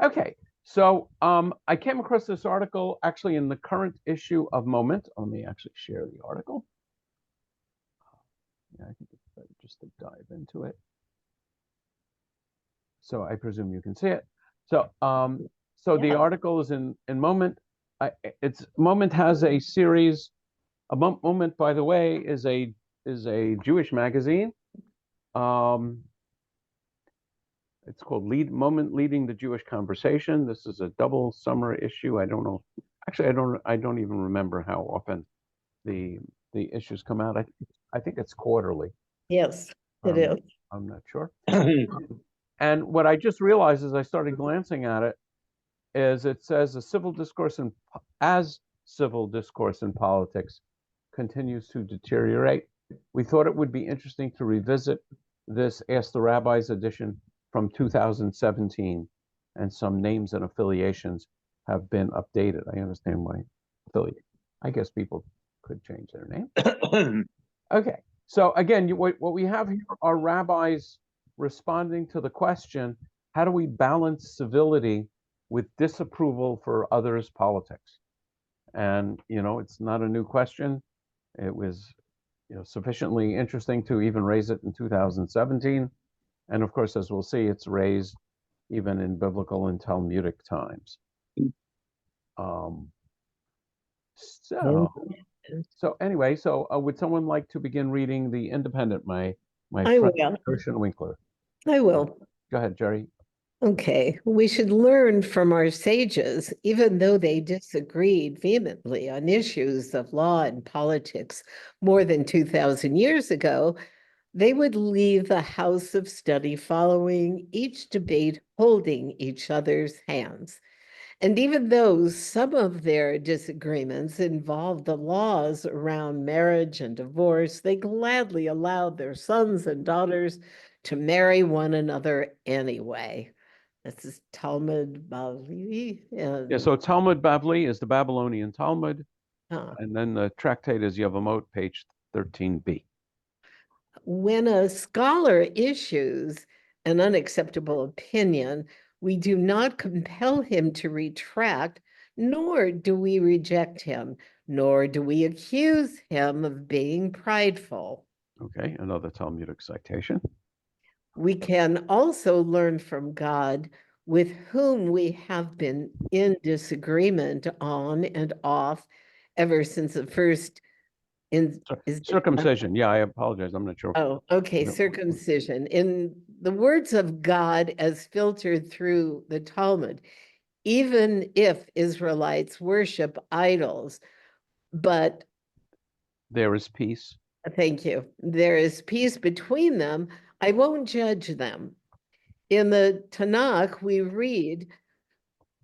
Okay, so I came across this article actually in the current issue of Moment. Let me actually share the article. Yeah, I think it's better just to dive into it. So I presume you can see it. So the Yeah. article is in Moment. It's Moment has a series. Moment, by the way, is a Jewish magazine. Um, it's called Moment Leading the Jewish Conversation. This is a double summer issue. I don't know. Actually, I don't even remember how often the issues come out. I think it's quarterly. Yes, it Um, is. I'm not sure. And what I just realized as I started glancing at it is it says as civil discourse in politics continues to deteriorate. We thought it would be interesting to revisit this Ask the Rabbis edition from 2017, and some names and affiliations have been updated. I understand why affiliate. I guess people could change their name. Okay, so again, what we have here are rabbis responding to the question, how do we balance civility with disapproval for others' politics? And, it's not a new question. It was, sufficiently interesting to even raise it in 2017. And of course, as we'll see, it's raised even in biblical and Talmudic times. Um, so, anyway, would someone like to begin reading The Independent, my I friend will. Gershon Winkler? I will. Go ahead, Jerry. Okay. We should learn from our sages, even though they disagreed vehemently on issues of law and politics more than 2,000 years ago. They would leave the house of study following each debate, holding each other's hands. And even though some of their disagreements involved the laws around marriage and divorce, they gladly allowed their sons and daughters to marry one another anyway. This is Talmud Bavli. Yeah, so Talmud Bavli is the Babylonian Talmud, uh, and then the tractate is Yevamot, page 13b. when a scholar issues an unacceptable opinion, we do not compel him to retract, nor do we reject him, nor do we accuse him of being prideful. Okay, another Talmudic citation. We can also learn from God, with whom we have been in disagreement on and off ever since the first in is Circumcision. Yeah, I apologize. I'm not sure. Oh, okay, circumcision. In the words of God as filtered through the Talmud, even if Israelites worship idols, but There is peace. thank you, there is peace between them, I won't judge them. In the Tanakh, we read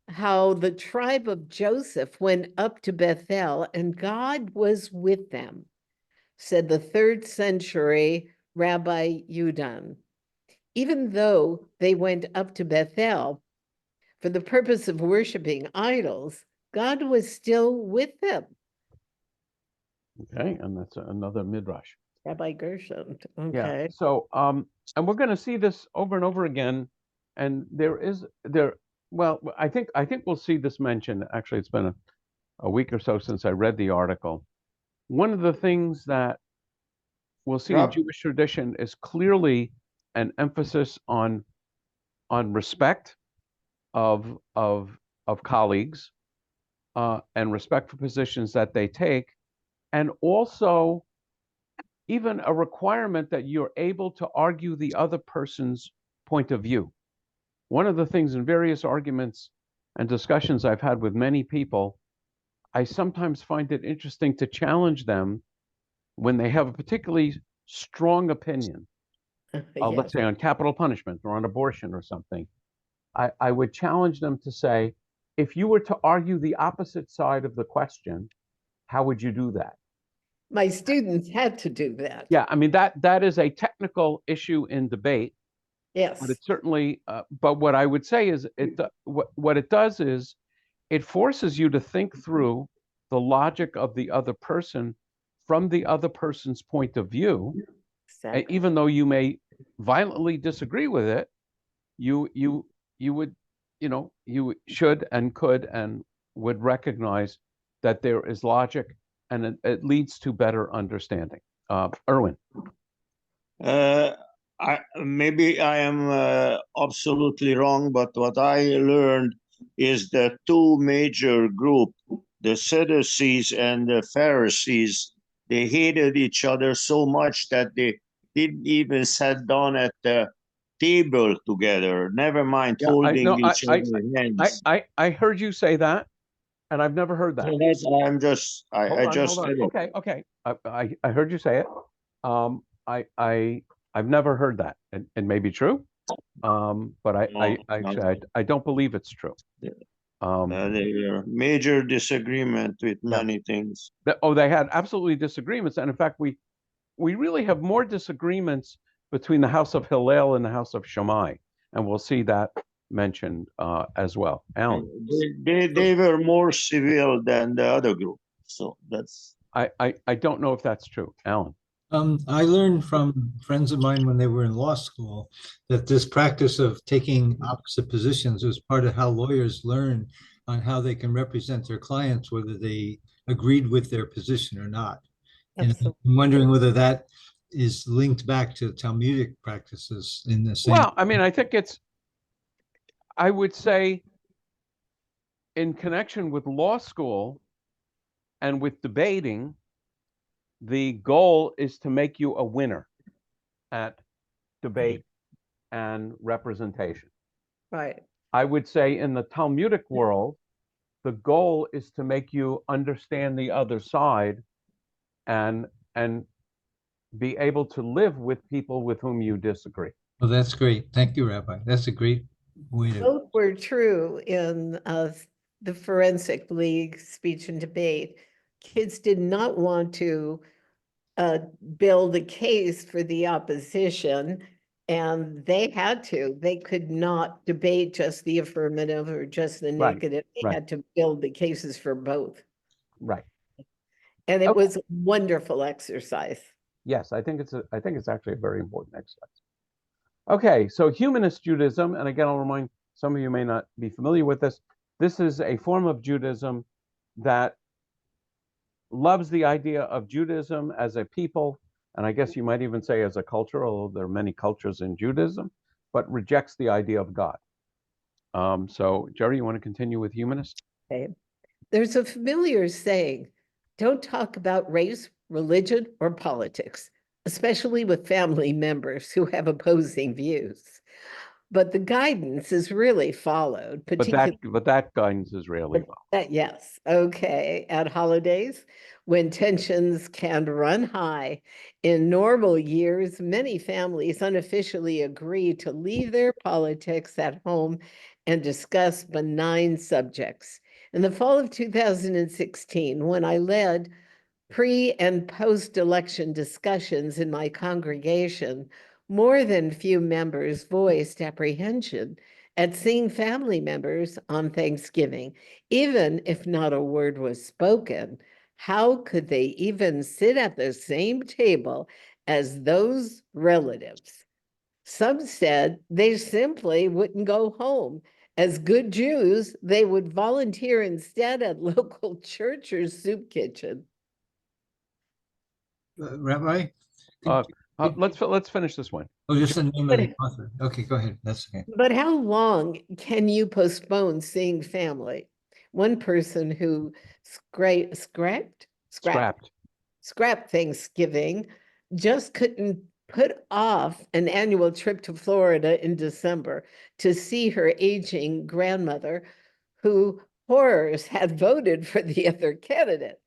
how the tribe of Joseph went up to Bethel and God was with them, said the 3rd century Rabbi Yudan. Even though they went up to Bethel for the purpose of worshiping idols, God was still with them. Okay, and that's another midrash. Rabbi Gershon. Yeah. Okay. So, and we're going to see this over and over again, and there. Well, I think we'll see this mentioned. Actually, it's been a week or so since I read the article. One of the things that we'll see in Jewish tradition is clearly an emphasis on respect of colleagues, and respect for positions that they take, and also even a requirement that you're able to argue the other person's point of view. One of the things in various arguments and discussions I've had with many people, I sometimes find it interesting to challenge them when they have a particularly strong opinion, let's Yes. say on capital punishment or on abortion or something. I would challenge them to say, if you were to argue the opposite side of the question, how would you do that? My students had to do that. Yeah, I mean that is a technical issue in debate, but Yes. it certainly. But what I would say is, what it does is it forces you to think through the logic of the other person from the other person's point of view, Exactly. even though you may violently disagree with it. You would you should and could and would recognize that there is logic and it leads to better understanding. Erwin. Maybe I am absolutely wrong, but what I learned is that two major groups, the Sadducees and the Pharisees, they hated each other so much that they didn't even sit down at the table together, never mind holding each other's hands. I heard you say that, and I've never heard that. I just said it. Okay. I heard you say it. I've never heard that. It may be true, but I don't believe it's true. There were major disagreement with many things. They had absolutely disagreements, and in fact, we really have more disagreements between the house of Hillel and the house of Shammai, and we'll see that mentioned as well. Alan. They were more civil than the other group, so that's. I don't know if that's true, Alan. I learned from friends of mine when they were in law school that this practice of taking opposite positions was part of how lawyers learn on how they can represent their clients, whether they agreed with their position or not. And I'm wondering whether that is linked back to Talmudic practices in the same. Well, I mean, I would say in connection with law school and with debating, the goal is to make you a winner at debate and representation. Right. I would say in the Talmudic world, the goal is to make you understand the other side and be able to live with people with whom you disagree. Well, that's great. Thank you, Rabbi. That's a great way to. Both were true in the Forensic League speech and debate. Kids did not want to build a case for the opposition, and they had to. They could not debate just the affirmative or just the negative. They had to build the cases for both. Right. And it was a wonderful exercise. Yes, I think it's actually a very important exercise. Okay, so humanist Judaism, and again, I'll remind some of you may not be familiar with this. This is a form of Judaism that loves the idea of Judaism as a people, and I guess you might even say as a culture, although there are many cultures in Judaism, but rejects the idea of God. So, Jerry, you want to continue with humanist? Okay. There's a familiar saying, don't talk about race, religion, or politics, especially with family members who have opposing views. But the guidance is really followed. But that guidance is really followed. Yes. Okay. At holidays, when tensions can run high, in normal years, many families unofficially agree to leave their politics at home and discuss benign subjects. In the fall of 2016, when I led pre- and post-election discussions in my congregation, more than few members voiced apprehension at seeing family members on Thanksgiving. Even if not a word was spoken, how could they even sit at the same table as those relatives? Some said they simply wouldn't go home. As good Jews, they would volunteer instead at local church or soup kitchen. Rabbi? Let's finish this one. Oh, just the name of the author. Okay, go ahead. That's okay. But how long can you postpone seeing family? One person who scrapped Thanksgiving just couldn't put off an annual trip to Florida in December to see her aging grandmother, who horrors had voted for the other candidate.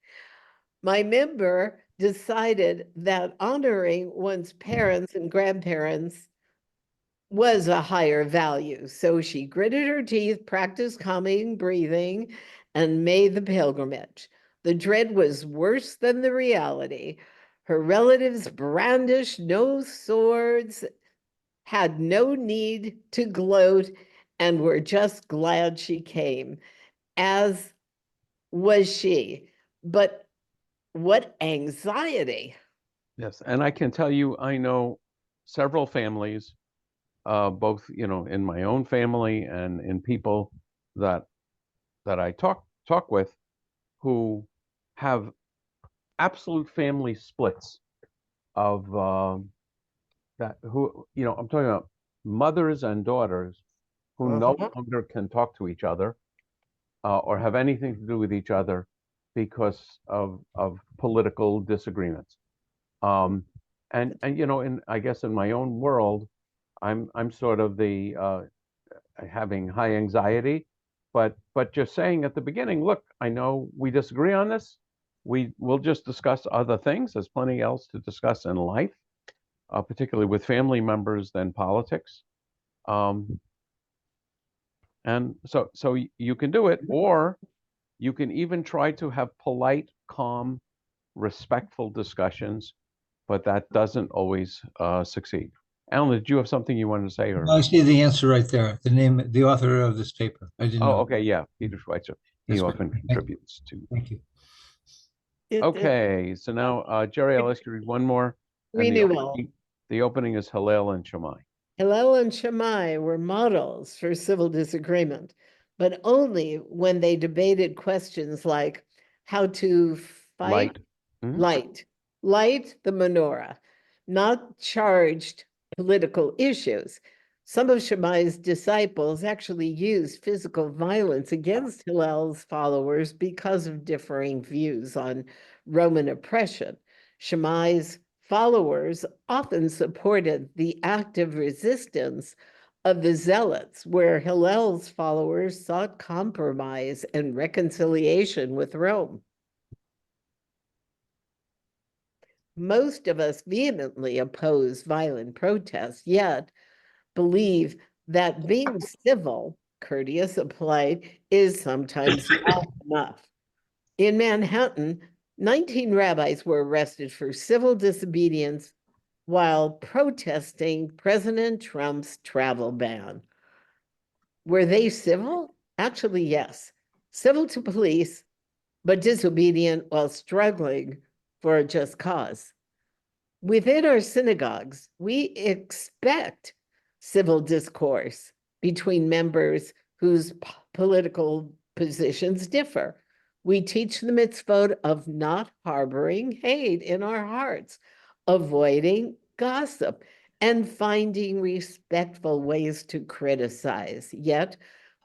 My member decided that honoring one's parents and grandparents was a higher value. So she gritted her teeth, practiced calming breathing, and made the pilgrimage. The dread was worse than the reality. Her relatives brandished no swords, had no need to gloat, and were just glad she came, as was she. But what anxiety. Yes, and I can tell you, I know several families both in my own family and in people that I talk with, who have absolute family splits of that who I'm talking about mothers and daughters who no longer can talk to each other or have anything to do with each other because of political disagreements. And I guess in my own world, I'm sort of the having high anxiety, but just saying at the beginning, look, I know we disagree on this. We'll just discuss other things. There's plenty else to discuss in life, particularly with family members than politics. And so you can do it, or you can even try to have polite, calm, respectful discussions, but that doesn't always succeed. Alan, did you have something you wanted to say? Or I see the answer right there. The author of this paper. I didn't know. okay, yeah, Peter Schweitzer. He That's often great. contributes to. Thank you. Okay, so now Jerry, I'll ask you to read one more. And Renewal. the opening is Hillel and Shammai. Hillel and Shammai were models for civil disagreement, but only when they debated questions like how to fight light the menorah, not charged political issues. Some of Shammai's disciples actually used physical violence against Hillel's followers because of differing views on Roman oppression. Shammai's followers often supported the active resistance of the Zealots, where Hillel's followers sought compromise and reconciliation with Rome. Most of us vehemently oppose violent protests, yet believe that being civil, courteous, and polite is sometimes not enough. In Manhattan, 19 rabbis were arrested for civil disobedience while protesting President Trump's travel ban. Were they civil? Actually, yes. Civil to police, but disobedient while struggling for a just cause. Within our synagogues, we expect civil discourse between members whose political positions differ. We teach the mitzvot of not harboring hate in our hearts, avoiding gossip, and finding respectful ways to criticize. Yet,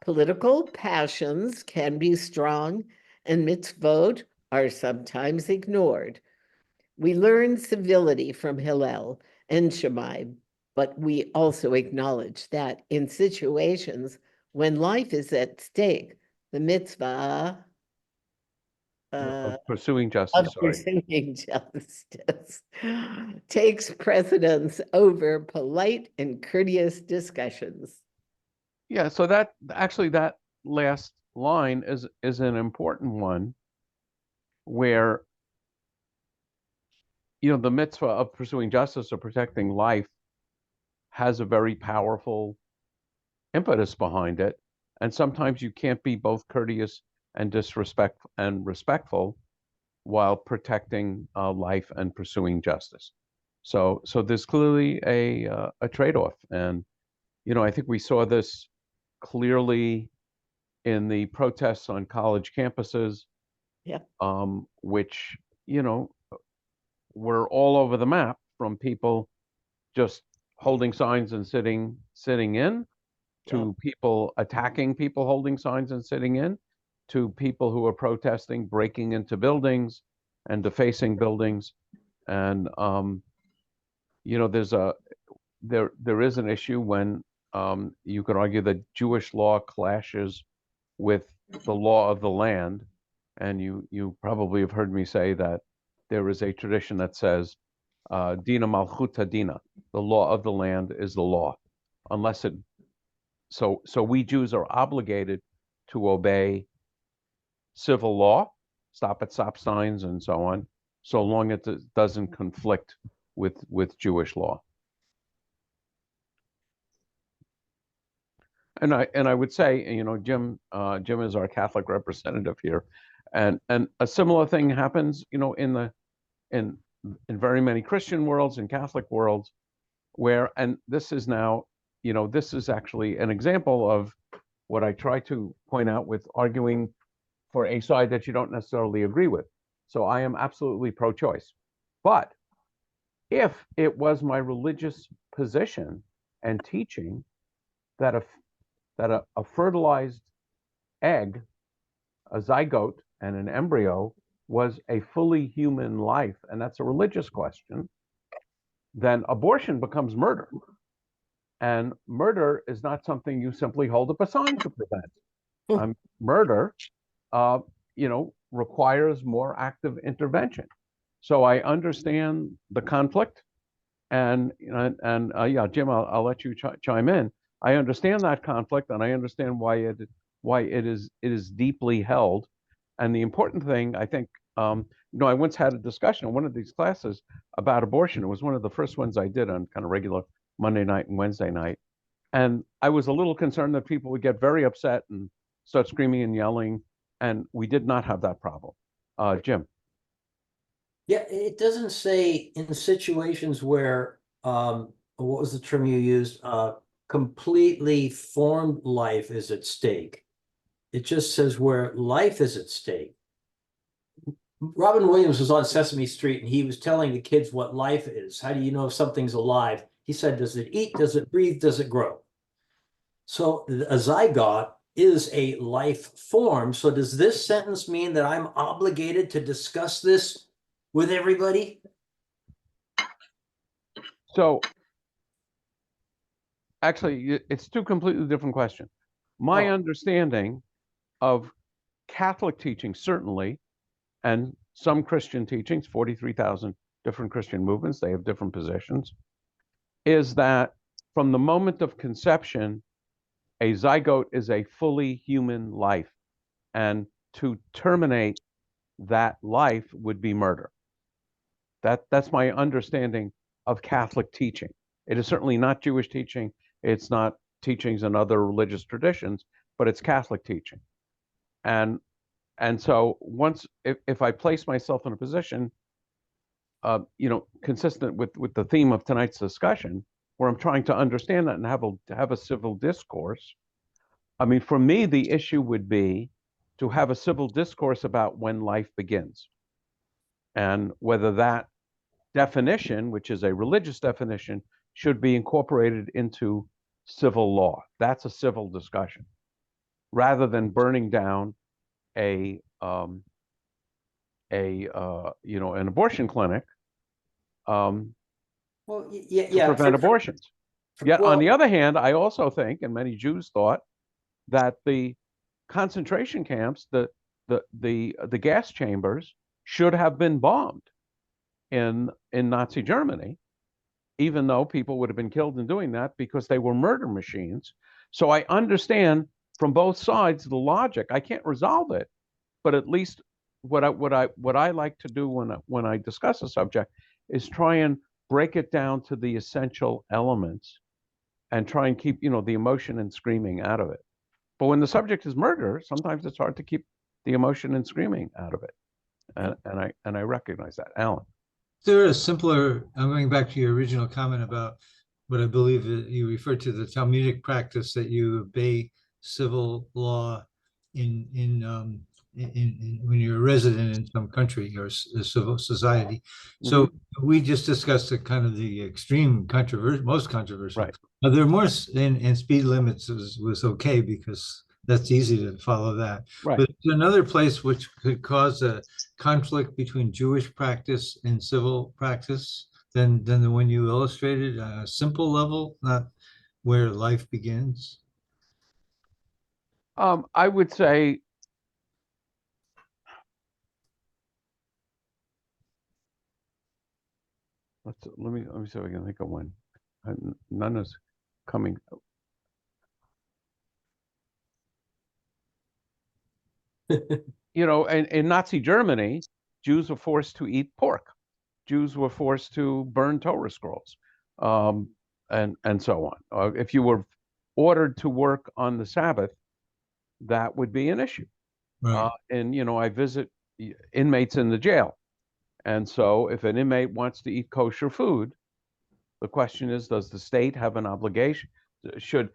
political passions can be strong, and mitzvot are sometimes ignored. We learn civility from Hillel and Shammai, but we also acknowledge that in situations when life is at stake, the mitzvah Of pursuing of justice. pursuing justice takes precedence over polite and courteous discussions. Yeah, so that last line is an important one, where the mitzvah of pursuing justice or protecting life has a very powerful impetus behind it, and sometimes you can't be both courteous and respectful while protecting life and pursuing justice. So there's clearly a trade-off, and I think we saw this clearly in the protests on college campuses, which were all over the map, from people just holding signs and sitting in, to people attacking people holding signs and sitting in, to people who are protesting breaking into buildings and defacing buildings. And there is an issue when you could argue that Jewish law clashes with the law of the land, and you probably have heard me say that there is a tradition that says Dina Malchuta Dina, the law of the land is the law, unless it. So we Jews are obligated to obey civil law, stop at stop signs and so on, so long as it doesn't conflict with Jewish law. And I would say, Jim is our Catholic representative here, and a similar thing happens, in very many Christian worlds and Catholic worlds, where, and this is now you know, this is actually an example of what I try to point out with arguing for a side that you don't necessarily agree with. So I am absolutely pro-choice. But if it was my religious position and teaching that a fertilized egg, a zygote, and an embryo was a fully human life, and that's a religious question, then abortion becomes murder. And murder is not something you simply hold up a sign to prevent. Murder, you know, requires more active intervention. So I understand the conflict, and yeah, Jim, I'll let you chime in. I understand that conflict, and I understand why it is deeply held. And the important thing, I think, you know, I once had a discussion in one of these classes about abortion. It was one of the first ones I did on kind of regular Monday night and Wednesday night. And I was a little concerned that people would get very upset and start screaming and yelling. And we did not have that problem. Jim. Yeah, it doesn't say in situations where, what was the term you used? Completely formed life is at stake. It just says where life is at stake. Robin Williams was on Sesame Street and he was telling the kids what life is. How do you know if something's alive? He said, does it eat? Does it breathe? Does it grow? So a zygote is a life form. So does this sentence mean that I'm obligated to discuss this with everybody? So actually, it's two completely different questions. My understanding of Catholic teaching, certainly, and some Christian teachings, 43,000 different Christian movements, they have different positions, is that from the moment of conception, a zygote is a fully human life. And to terminate that life would be murder. That's my understanding of Catholic teaching. It is certainly not Jewish teaching. It's not teachings in other religious traditions, but it's Catholic teaching. And so once, if I place myself in a position, you know, consistent with the theme of tonight's discussion, where I'm trying to understand that and have a civil discourse, I mean, for me, the issue would be to have a civil discourse about when life begins, and whether that definition, which is a religious definition, should be incorporated into civil law. That's a civil discussion, rather than burning down you know, an abortion clinic Well, yeah, to prevent abortions. Yet, well, on the other hand, I also think, and many Jews thought, that the concentration camps, the gas chambers, should have been bombed in Nazi Germany, even though people would have been killed in doing that because they were murder machines. So I understand from both sides the logic. I can't resolve it, but at least what I like to do when I discuss a subject is try and break it down to the essential elements and try and keep, you know, the emotion and screaming out of it. But when the subject is murder, sometimes it's hard to keep the emotion and screaming out of it. And I recognize that. Alan. There is simpler, I'm going back to your original comment about what I believe that you referred to, the Talmudic practice that you obey civil law in when you're a resident in some country or a civil society. So we just discussed the kind of the extreme most controversial. Right. There are more, and speed limits was okay because that's easy to follow that. Right. But another place which could cause a conflict between Jewish practice and civil practice than the one you illustrated, a simple level, not where life begins. I would say let me see if I can think of one. None is coming. You know, in Nazi Germany, Jews were forced to eat pork. Jews were forced to burn Torah scrolls, and so on. If you were ordered to work on the Sabbath, that would be an issue. Right. And you know, I visit inmates in the jail, and so if an inmate wants to eat kosher food, the question is, does the state have an obligation? should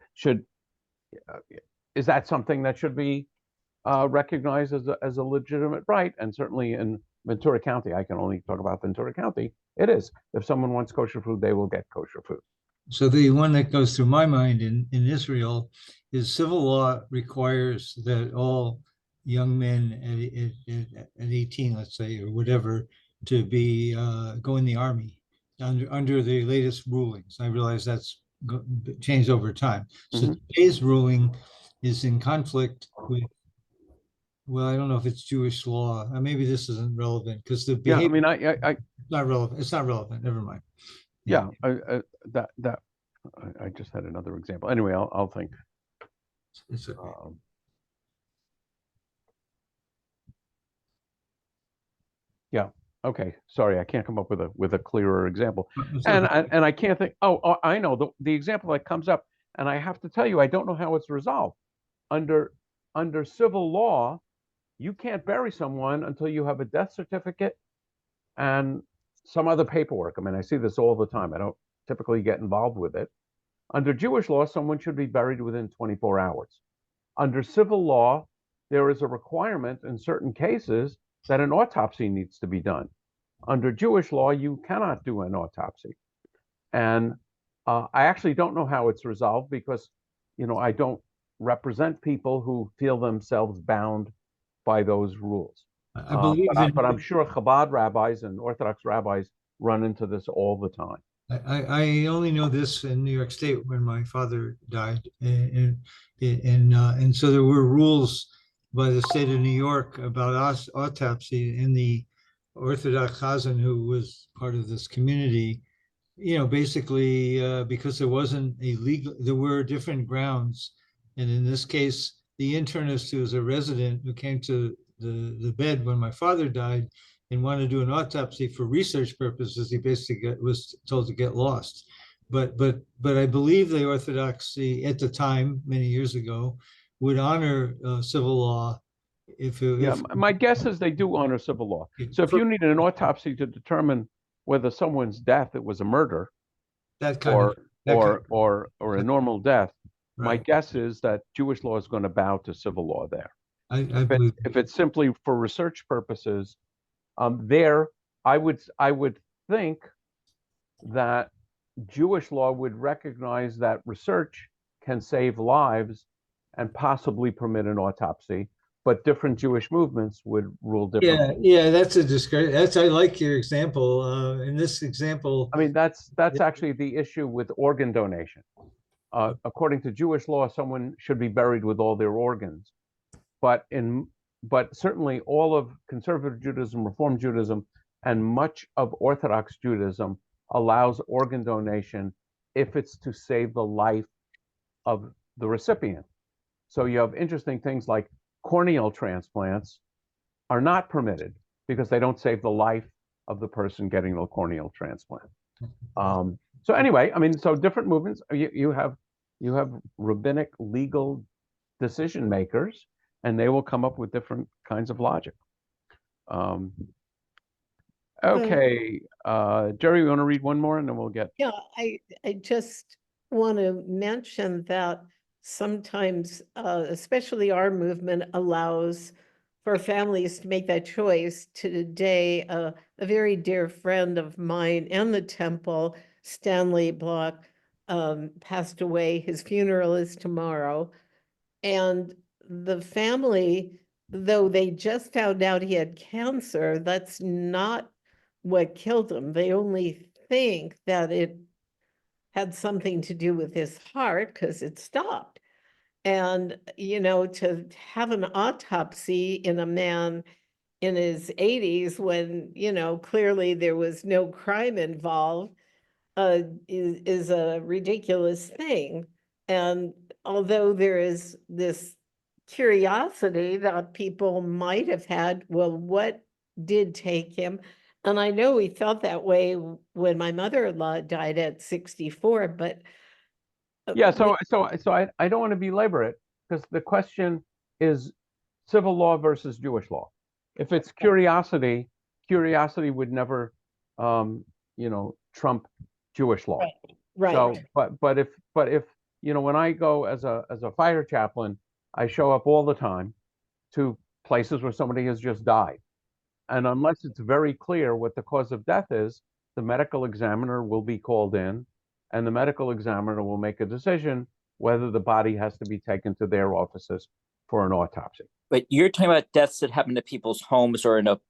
is that something that should be recognized as a legitimate right? And certainly in Ventura County, I can only talk about Ventura County. It is. If someone wants kosher food, they will get kosher food. So the one that goes through my mind in Israel is civil law requires that all young men at 18, let's say, or whatever, to be go in the army under the latest rulings. I realize that's changed over time. So today's ruling is in conflict with, well, I don't know if it's Jewish law. Maybe this isn't relevant because the Yeah, I behavior mean, it's not relevant. It's not relevant. Never mind. yeah, I just had another example. Anyway, I'll think. It's okay. Yeah. Okay. Sorry, I can't come up with a clearer example. It's And okay. I can't think. Oh, I know the example that comes up, and I have to tell you, I don't know how it's resolved. Under civil law, you can't bury someone until you have a death certificate and some other paperwork. I mean, I see this all the time. I don't typically get involved with it. Under Jewish law, someone should be buried within 24 hours. Under civil law, there is a requirement in certain cases that an autopsy needs to be done. Under Jewish law, you cannot do an autopsy. And I actually don't know how it's resolved because, I don't represent people who feel themselves bound by those rules. I believe but I'm sure Chabad rabbis and Orthodox rabbis run into this all the time. I only know this in New York State when my father died, and so there were rules by the state of New York about autopsy, and the Orthodox Chazan, who was part of this community, basically because there wasn't a legal, there were different grounds, and in this case, the internist who was a resident who came to the bed when my father died and wanted to do an autopsy for research purposes, he basically was told to get lost. But I believe the Orthodoxy at the time, many years ago, would honor civil law. My guess is they do honor civil law. So if you need an autopsy to determine whether someone's death it was a murder, or a normal death, my guess is that Jewish law is going to bow to civil law there. If it's simply for research purposes, there I would think that Jewish law would recognize that research can save lives and possibly permit an autopsy, but different Jewish movements would rule differently. Yeah, that's a discredit. I like your example. In this example, I mean, that's actually the issue with organ donation. According to Jewish law, someone should be buried with all their organs, but certainly all of conservative Judaism, Reform Judaism, and much of Orthodox Judaism allows organ donation if it's to save the life of the recipient. So you have interesting things like corneal transplants are not permitted because they don't save the life of the person getting the corneal transplant. So anyway, I mean, so different movements. You have rabbinic legal decision makers, and they will come up with different kinds of logic. Okay, Jerry, you want to read one more, and then we'll get. Yeah, I just want to mention that sometimes, especially our movement allows for families to make that choice. Today, a very dear friend of mine and the temple, Stanley Block, passed away. His funeral is tomorrow. And the family, though they just found out he had cancer, that's not what killed him. They only think that it had something to do with his heart because it stopped. And, to have an autopsy in a man in his 80s when, clearly there was no crime involved, is a ridiculous thing. And although there is this curiosity that people might have had, well, what did take him? And I know we felt that way when my mother-in-law died at 64, but Yeah, so I don't want to belabor it because the question is civil law versus Jewish law. If it's curiosity would never, trump Jewish law. Right. So, but if when I go as a fire chaplain, I show up all the time to places where somebody has just died. And unless it's very clear what the cause of death is, the medical examiner will be called in, and the medical examiner will make a decision whether the body has to be taken to their offices for an autopsy. But you're talking about deaths that happen to people's homes or in a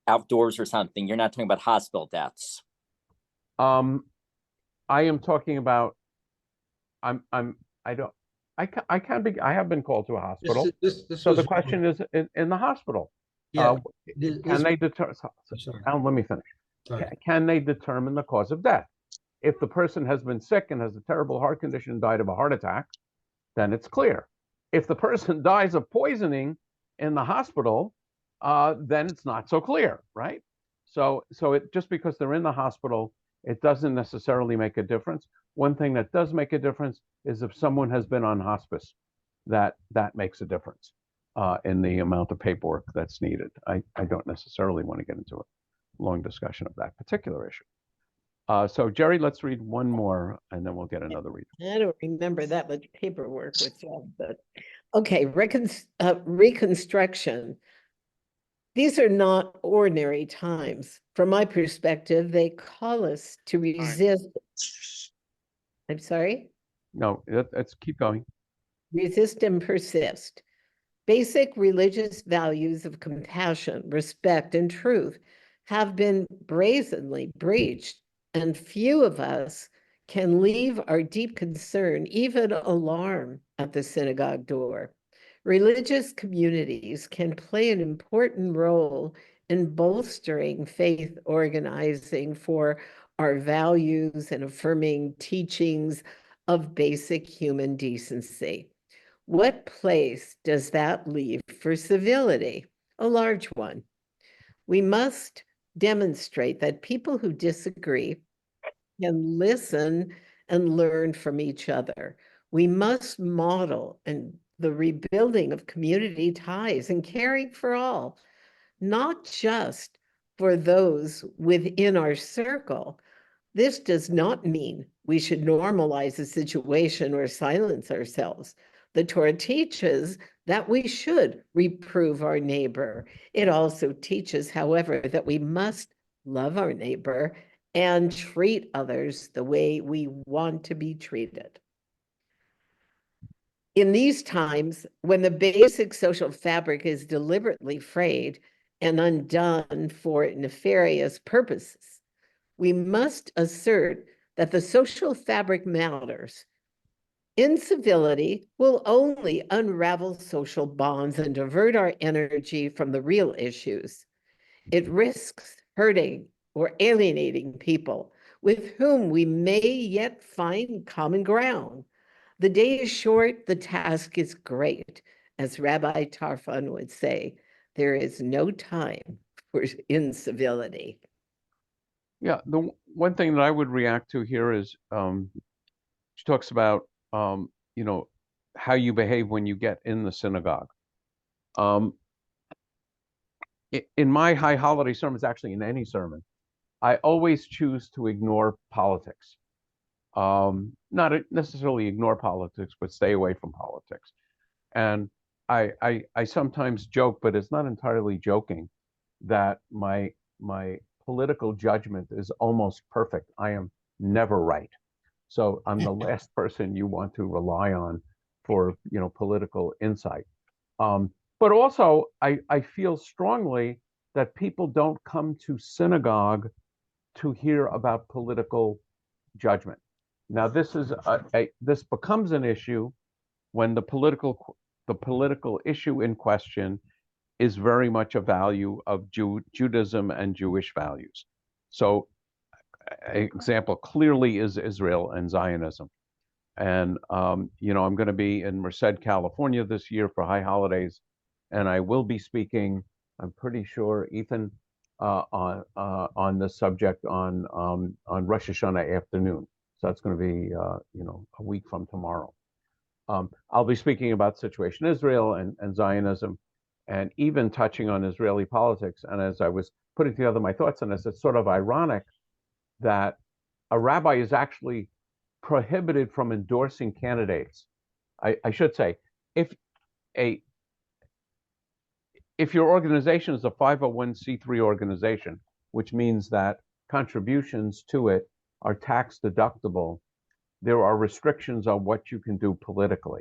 outdoors or something. You're not talking about hospital deaths. I am talking about. I have been called to a hospital. This So was the question is in the hospital. Yeah, Can they determine? Let me finish. Can they determine the cause of death? If the person has been sick and has a terrible heart condition and died of a heart attack, then it's clear. If the person dies of poisoning in the hospital, then it's not so clear, right? So it just because they're in the hospital, it doesn't necessarily make a difference. One thing that does make a difference is if someone has been on hospice, that makes a difference in the amount of paperwork that's needed. I don't necessarily want to get into a long discussion of that particular issue. So Jerry, let's read one more and then we'll get another read. I don't remember that much paperwork with that, but okay, reconstruction. These are not ordinary times. From my perspective, they call us to resist. I'm sorry? No, let's keep going. Resist and persist. Basic religious values of compassion, respect, and truth have been brazenly breached, and few of us can leave our deep concern, even alarm, at the synagogue door. Religious communities can play an important role in bolstering faith organizing for our values and affirming teachings of basic human decency. What place does that leave for civility? A large one. We must demonstrate that people who disagree can listen and learn from each other. We must model the rebuilding of community ties and caring for all, not just for those within our circle. This does not mean we should normalize a situation or silence ourselves. The Torah teaches that we should reprove our neighbor. It also teaches, however, that we must love our neighbor and treat others the way we want to be treated. In these times, when the basic social fabric is deliberately frayed and undone for nefarious purposes, we must assert that the social fabric matters. Incivility will only unravel social bonds and divert our energy from the real issues. It risks hurting or alienating people with whom we may yet find common ground. The day is short, the task is great. As Rabbi Tarfon would say, there is no time for incivility. Yeah, the one thing that I would react to here is she talks about how you behave when you get in the synagogue. In my high holiday sermons, actually in any sermon, I always choose to ignore politics. Not necessarily ignore politics, but stay away from politics. And I sometimes joke, but it's not entirely joking, that my political judgment is almost perfect. I am never right. So I'm the last person you want to rely on for political insight. But also, I feel strongly that people don't come to synagogue to hear about political judgment. Now, this is this becomes an issue when the political issue in question is very much a value of Judaism and Jewish values. So, an example clearly is Israel and Zionism. And I'm going to be in Merced, California this year for High Holidays, and I will be speaking, I'm pretty sure, Ethan, on the subject on Rosh Hashanah afternoon. So that's going to be a week from tomorrow. I'll be speaking about the situation in Israel and Zionism, and even touching on Israeli politics. And as I was putting together my thoughts on this, it's sort of ironic that a rabbi is actually prohibited from endorsing candidates. I should say, if your organization is a 501c3 organization, which means that contributions to it are tax deductible, there are restrictions on what you can do politically.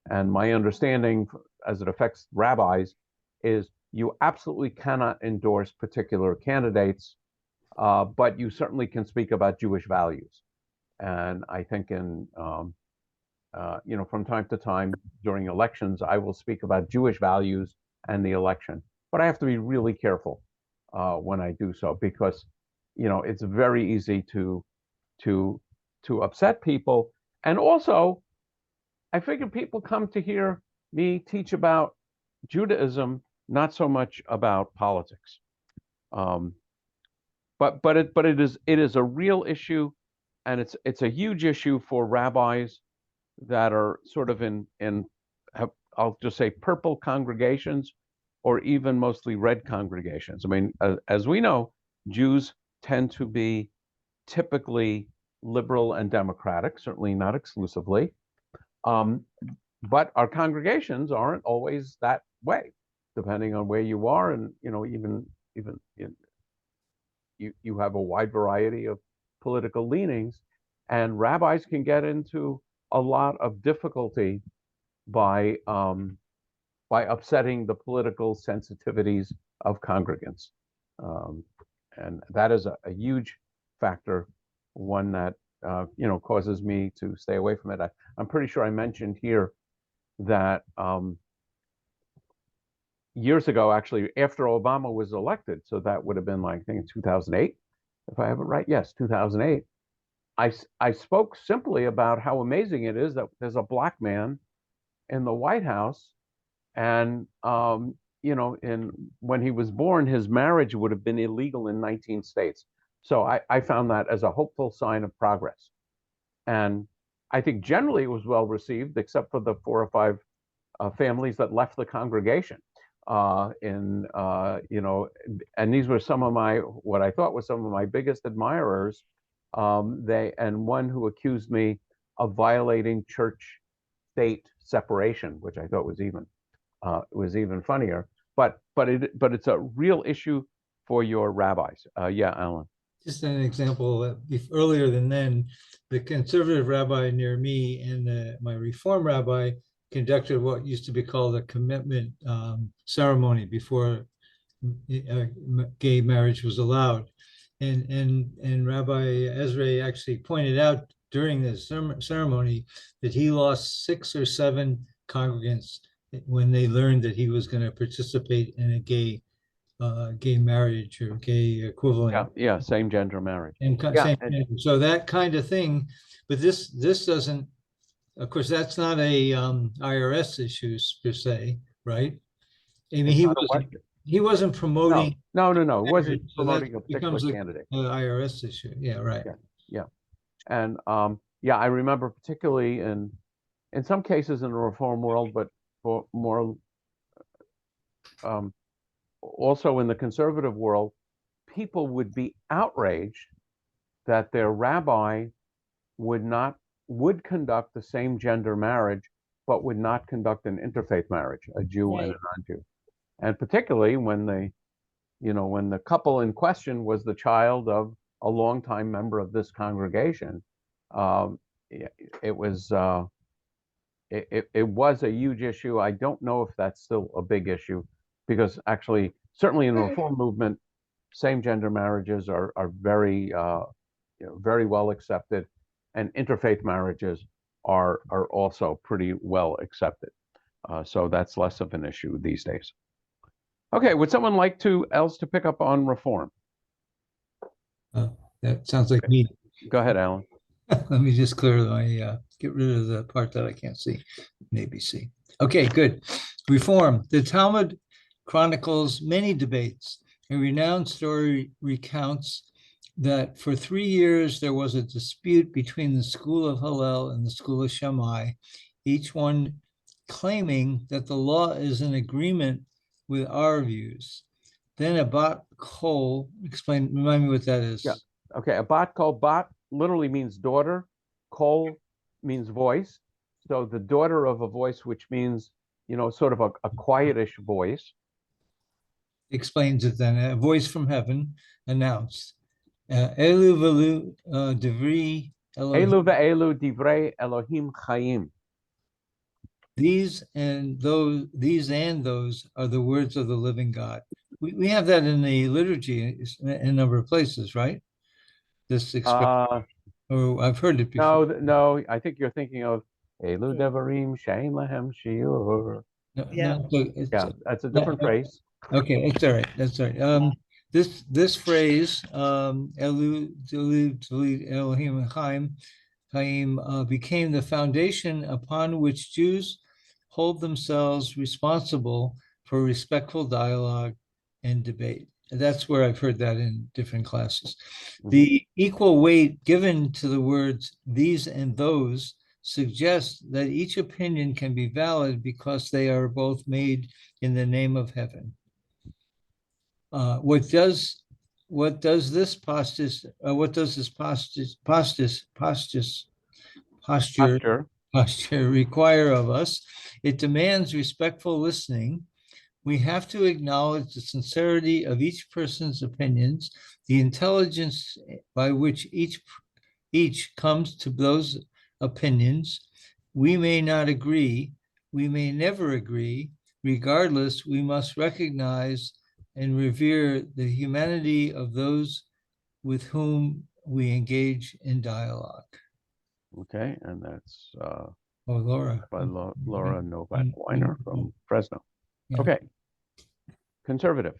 And my understanding, as it affects rabbis, is you absolutely cannot endorse particular candidates, but you certainly can speak about Jewish values. And I think from time to time during elections, I will speak about Jewish values and the election. But I have to be really careful when I do so, because it's very easy to upset people. And also, I figure people come to hear me teach about Judaism, not so much about politics. But it is a real issue, and it's a huge issue for rabbis that are sort of in I'll just say purple congregations, or even mostly red congregations. I mean, as we know, Jews tend to be typically liberal and democratic, certainly not exclusively. But our congregations aren't always that way, depending on where you are, and even you have a wide variety of political leanings, and rabbis can get into a lot of difficulty by upsetting the political sensitivities of congregants, and that is a huge factor, one that causes me to stay away from it. I'm pretty sure I mentioned here that years ago, actually, after Obama was elected, so that would have been like, I think in 2008, if I have it right. Yes, 2008. I spoke simply about how amazing it is that there's a black man in the White House, and when he was born, his marriage would have been illegal in 19 states. So I found that as a hopeful sign of progress. And I think generally it was well received, except for the 4 or 5 families that left the congregation. And these were some of what I thought was some of my biggest admirers. And one who accused me of violating church-state separation, which I thought was even funnier. But it's a real issue for your rabbis. Yeah, Alan. Just an example, earlier than then, the conservative rabbi near me and my reform rabbi conducted what used to be called a commitment ceremony before gay marriage was allowed. And Rabbi Ezra actually pointed out during the ceremony that he lost 6 or 7 congregants when they learned that he was going to participate in a gay marriage or gay equivalent. Yeah, same gender marriage. So that kind of thing, but this doesn't, of course, that's not a IRS issues per se, right? I mean, he wasn't promoting. No. It wasn't promoting a particular candidate. An IRS issue. Yeah, right. Yeah. And I remember particularly in some cases in the reform world, but for more also in the conservative world, people would be outraged that their rabbi would conduct the same gender marriage, but would not conduct an interfaith marriage, a Jew and a non-Jew. And particularly when when the couple in question was the child of a longtime member of this congregation, it was a huge issue. I don't know if that's still a big issue, because actually, certainly in the reform movement, same-gender marriages are very very well accepted, and interfaith marriages are also pretty well accepted. So that's less of an issue these days. Okay, would someone like else to pick up on reform? That sounds like me. Go ahead, Alan. Let me just clear get rid of the part that I can't see, maybe see. Okay, good. Reform. The Talmud chronicles many debates. A renowned story recounts that for 3 years there was a dispute between the school of Hillel and the school of Shammai, each one claiming that the law is in agreement with our views. Then a bat kol, remind me what that is. Yeah. Okay, a bat kol, bat literally means daughter, Kol means voice. So the daughter of a voice, which means, sort of a quietish voice. Explains it then. A voice from heaven announced. Elu velu divri Elohim. Elu ve'elu divrei Elohim Chaim. These and those are the words of the living God. We have that in the liturgy in a number of places, right? This expression. Oh, I've heard it before. No, I think you're thinking of Elu devarim she'ein lahem shiur. Yeah. Yeah, that's a different phrase. Okay, it's all right. That's all right. This phrase, Elu Elohim Chaim, became the foundation upon which Jews hold themselves responsible for respectful dialogue and debate. And that's where I've heard that in different classes. The equal weight given to the words these and those suggests that each opinion can be valid because they are both made in the name of heaven. What does this posture require of us? It demands respectful listening. We have to acknowledge the sincerity of each person's opinions, the intelligence by which each comes to those opinions. We may not agree, we may never agree. Regardless, we must recognize and revere the humanity of those with whom we engage in dialogue. Okay, and that's Laura. by Laura Novak-Weiner from Fresno. Yeah. Okay, conservative.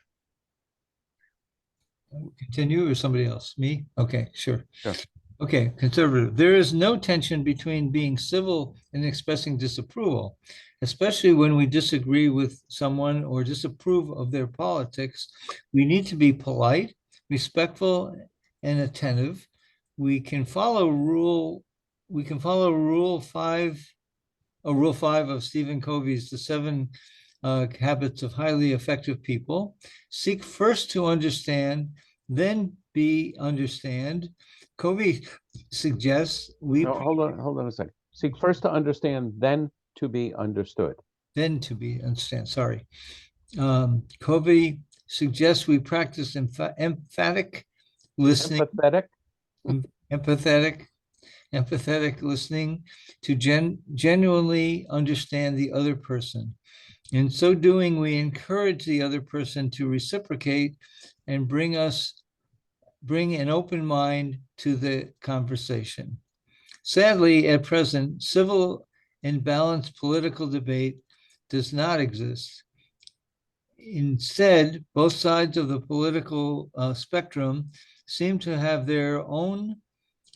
Continue or somebody else? Me? Okay, sure. Sure. Okay, conservative. There is no tension between being civil and expressing disapproval, especially when we disagree with someone or disapprove of their politics. We need to be polite, respectful, and attentive. We can follow rule 5 of Stephen Covey's The 7 Habits of Highly Effective People. Seek first to understand, then be understand. Covey suggests hold on a second. Seek first to understand, then to be understood. Then to be understand. Sorry. Covey suggests we practice emphatic listening. Empathetic listening to genuinely understand the other person. In so doing, we encourage the other person to reciprocate and bring an open mind to the conversation. Sadly, at present, civil and balanced political debate does not exist. Instead, both sides of the political spectrum seem to have their own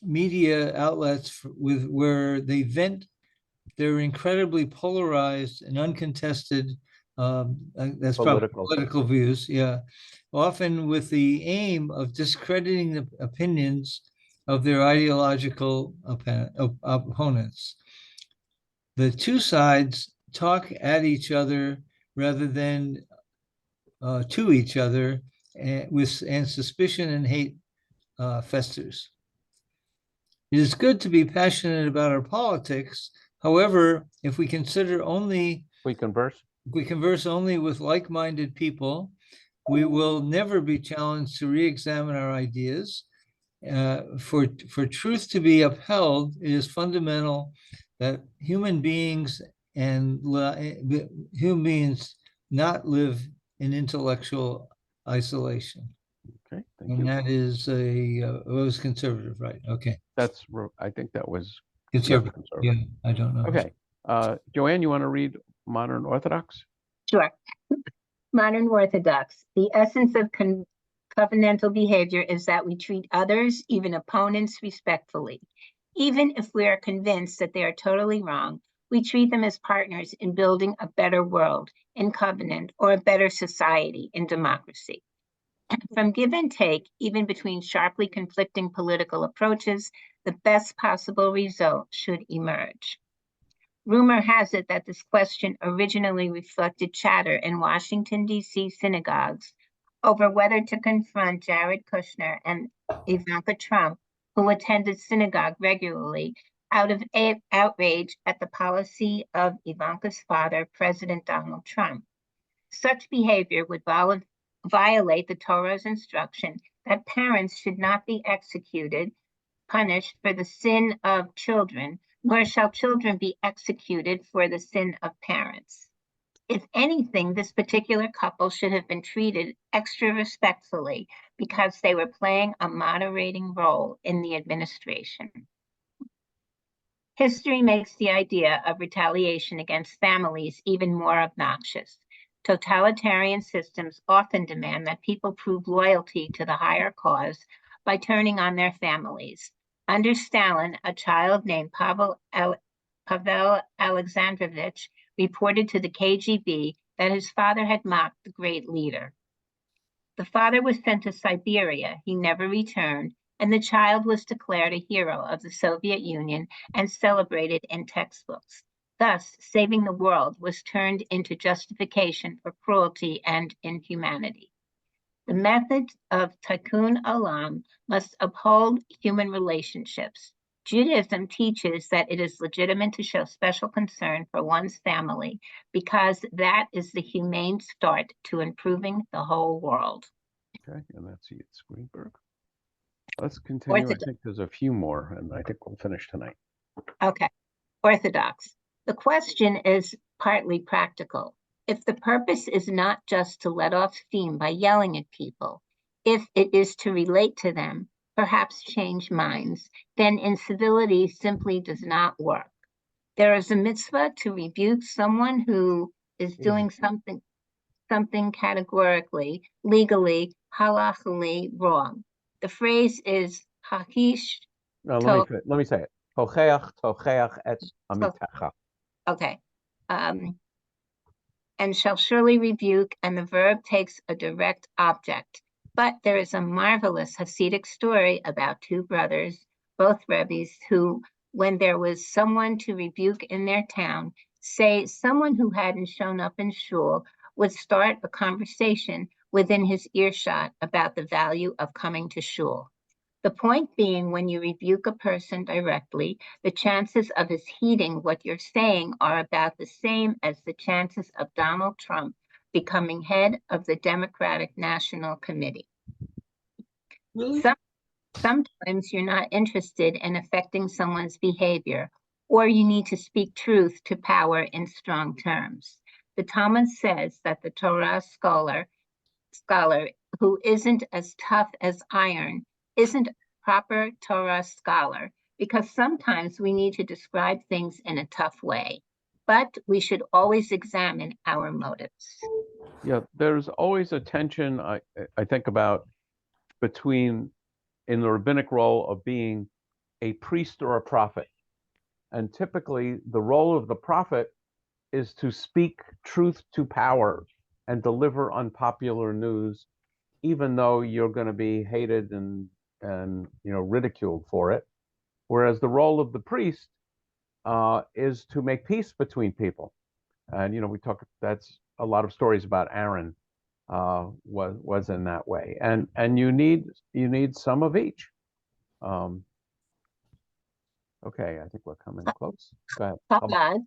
media outlets where they vent their incredibly polarized and uncontested that's political views, yeah, often with the aim of discrediting the opinions of their ideological opponents. The two sides talk at each other rather than to each other, and suspicion and hate festers. It is good to be passionate about our politics. However, if we converse only with like-minded people, we will never be challenged to re-examine our ideas. For truth to be upheld, it is fundamental that human beings not live in intellectual isolation. Okay, thank you. That is was conservative, right? Okay. I think that was conservative. Yeah, I don't know. Okay. Joanne, you want to read Modern Orthodox? Sure. Modern Orthodox. The essence of covenantal behavior is that we treat others, even opponents, respectfully. Even if we are convinced that they are totally wrong, we treat them as partners in building a better world in covenant or a better society in democracy. From give and take, even between sharply conflicting political approaches, the best possible result should emerge. Rumor has it that this question originally reflected chatter in Washington, D.C. synagogues over whether to confront Jared Kushner and Ivanka Trump, who attended synagogue regularly, out of outrage at the policy of Ivanka's father, President Donald Trump. Such behavior would violate the Torah's instruction that parents should not be punished for the sin of children, nor shall children be executed for the sin of parents. If anything, this particular couple should have been treated extra respectfully because they were playing a moderating role in the administration. History makes the idea of retaliation against families even more obnoxious. Totalitarian systems often demand that people prove loyalty to the higher cause by turning on their families. Under Stalin, a child named Pavel Alexandrovich reported to the KGB that his father had mocked the great leader. The father was sent to Siberia. He never returned, and the child was declared a hero of the Soviet Union and celebrated in textbooks. Thus, saving the world was turned into justification for cruelty and inhumanity. The method of tikkun olam must uphold human relationships. Judaism teaches that it is legitimate to show special concern for one's family because that is the humane start to improving the whole world. Okay, and that's it, Greenberg. Let's continue. I think there's a few more, and I think we'll finish tonight. Okay, Orthodox. The question is partly practical. If the purpose is not just to let off steam by yelling at people, if it is to relate to them, perhaps change minds, then incivility simply does not work. There is a mitzvah to rebuke someone who is doing something categorically, legally, halachically wrong. The phrase is hakish. Let me say it. Tocheach et amitecha. Okay. And shall surely rebuke, and the verb takes a direct object. But there is a marvelous Hasidic story about two brothers, both Rabbis, who, when there was someone to rebuke in their town, say someone who hadn't shown up in shul, would start a conversation within his earshot about the value of coming to shul. The point being, when you rebuke a person directly, the chances of his heeding what you're saying are about the same as the chances of Donald Trump becoming head of the Democratic National Committee. Really? Sometimes you're not interested in affecting someone's behavior, or you need to speak truth to power in strong terms. The Talmud says that the Torah scholar who isn't as tough as iron isn't a proper Torah scholar, because sometimes we need to describe things in a tough way, but we should always examine our motives. Yeah, there's always a tension, I think about, between in the rabbinic role of being a priest or a prophet. And typically the role of the prophet is to speak truth to power and deliver unpopular news, even though you're going to be hated and ridiculed for it. Whereas the role of the priest is to make peace between people. And that's a lot of stories about Aaron was in that way. And you need some of each. Okay, I think we're coming close. Go ahead.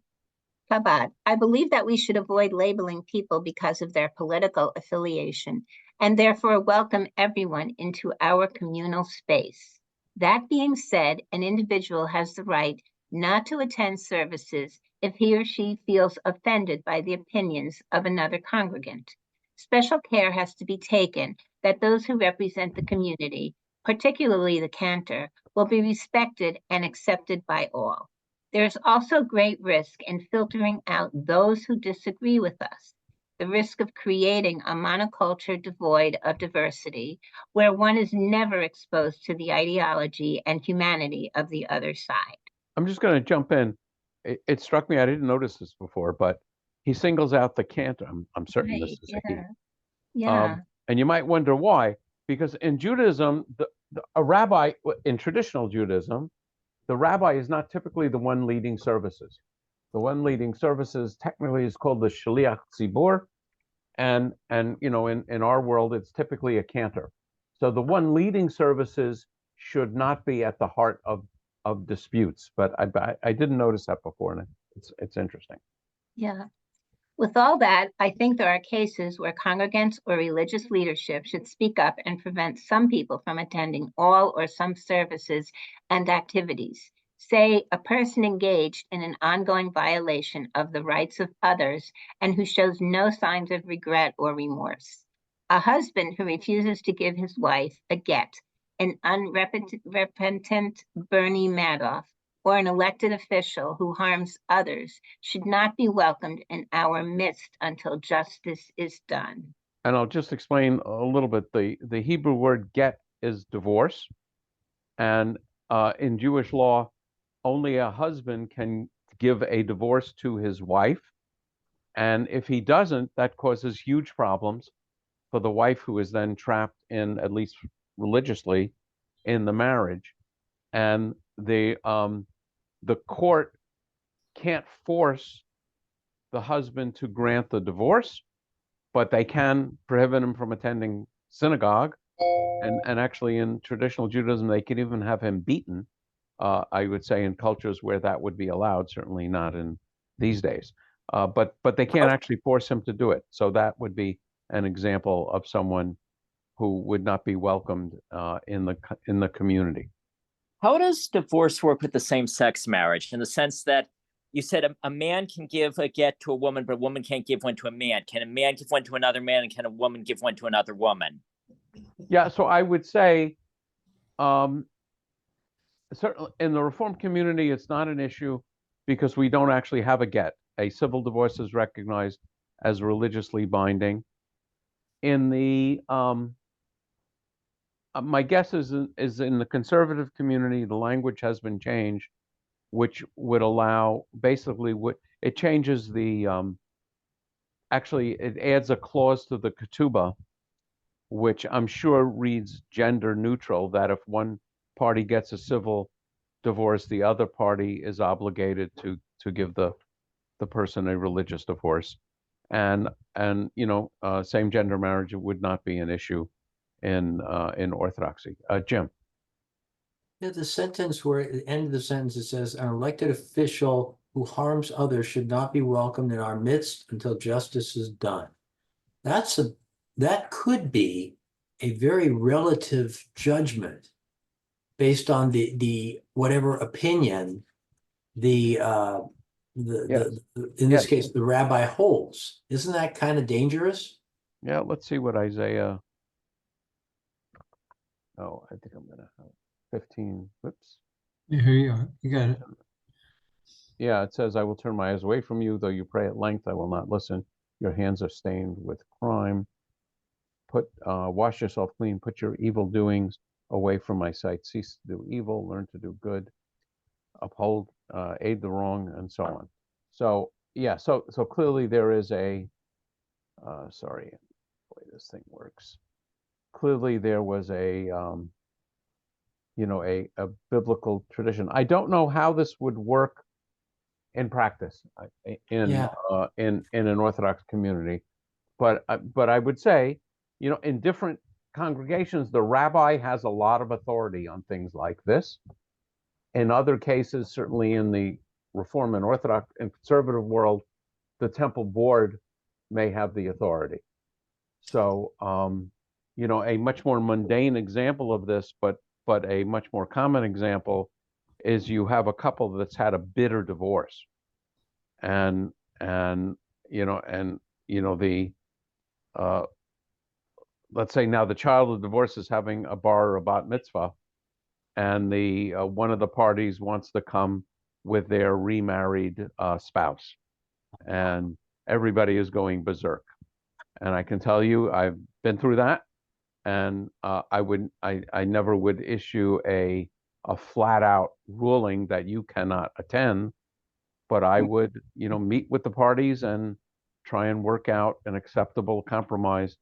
Chabad. I believe that we should avoid labeling people because of their political affiliation, and therefore welcome everyone into our communal space. That being said, an individual has the right not to attend services if he or she feels offended by the opinions of another congregant. Special care has to be taken that those who represent the community, particularly the cantor, will be respected and accepted by all. There is also great risk in filtering out those who disagree with us, the risk of creating a monoculture devoid of diversity, where one is never exposed to the ideology and humanity of the other side. I'm just going to jump in. It struck me, I didn't notice this before, but he singles out the cantor. I'm certain this is a he. Yeah. And you might wonder why, because in Judaism, a rabbi, in traditional Judaism, the rabbi is not typically the one leading services. The one leading services technically is called the Shaliach Tzibur, and in our world it's typically a cantor. So the one leading services should not be at the heart of of disputes. But I didn't notice that before, and it's interesting. Yeah. With all that, I think there are cases where congregants or religious leadership should speak up and prevent some people from attending all or some services and activities. Say a person engaged in an ongoing violation of the rights of others and who shows no signs of regret or remorse. A husband who refuses to give his wife a get, an unrepentant Bernie Madoff, or an elected official who harms others should not be welcomed in our midst until justice is done. And I'll just explain a little bit. The Hebrew word get is divorce. And in Jewish law, only a husband can give a divorce to his wife. And if he doesn't, that causes huge problems for the wife, who is then trapped in, at least religiously, in the marriage. And the court can't force the husband to grant the divorce, but they can prohibit him from attending synagogue. And actually in traditional Judaism, they can even have him beaten. I would say in cultures where that would be allowed, certainly not in these days. But they can't actually force him to do it. So that would be an example of someone who would not be welcomed in the community. How does divorce work with the same-sex marriage, in the sense that you said a man can give a get to a woman, but a woman can't give one to a man? Can a man give one to another man, and can a woman give one to another woman? Yeah, so I would say, certainly in the Reformed community, it's not an issue because we don't actually have a get. A civil divorce is recognized as religiously binding. In the my guess is in the conservative community, the language has been changed, which would allow, basically, it changes the actually it adds a clause to the ketubah, which I'm sure reads gender neutral, that if one party gets a civil divorce, the other party is obligated to give the person a religious divorce. And same gender marriage would not be an issue in Orthodoxy. Jim. Yeah, the sentence where at the end of the sentence it says, an elected official who harms others should not be welcomed in our midst until justice is done. That could be a very relative judgment based on the whatever opinion in this case the rabbi holds. Isn't that kind of dangerous? Yeah, let's see what Isaiah. Oh, I think I'm gonna have 15. Whoops. Yeah, here you are. You got it. Yeah, it says, I will turn my eyes away from you, though you pray at length, I will not listen. Your hands are stained with crime. Wash yourself clean, put your evil doings away from my sight. Cease to do evil, learn to do good, uphold, aid the wrong, and so on. So yeah, so clearly there is a sorry, the way this thing works. Clearly there was a biblical tradition. I don't know how this would work in practice in an Orthodox community, but I would say, in different congregations, the rabbi has a lot of authority on things like this. In other cases, certainly in the Reform and Orthodox and conservative world, the temple board may have the authority. So, a much more mundane example of this, but a much more common example is you have a couple that's had a bitter divorce, and let's say now the child of divorce is having a bar or a bat mitzvah, and the one of the parties wants to come with their remarried spouse, and everybody is going berserk. And I can tell you, I've been through that, and I never would issue a flat out ruling that you cannot attend, but I would, meet with the parties and try and work out an acceptable compromise.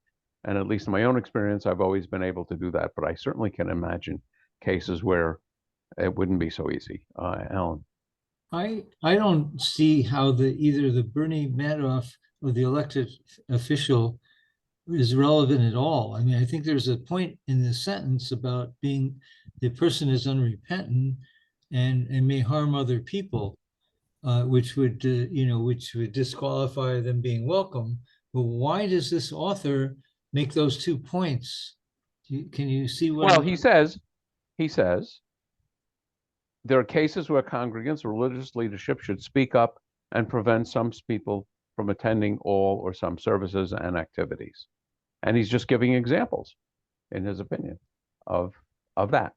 And at least in my own experience, I've always been able to do that, but I certainly can imagine cases where it wouldn't be so easy. Alan. I don't see how either the Bernie Madoff or the elected official is relevant at all. I mean, I think there's a point in the sentence about the person is unrepentant, and may harm other people, which would which would disqualify them being welcome. But why does this author make those 2 points? Can you see what? Well, he says there are cases where congregants or religious leadership should speak up and prevent some people from attending all or some services and activities. And he's just giving examples, in his opinion, of that.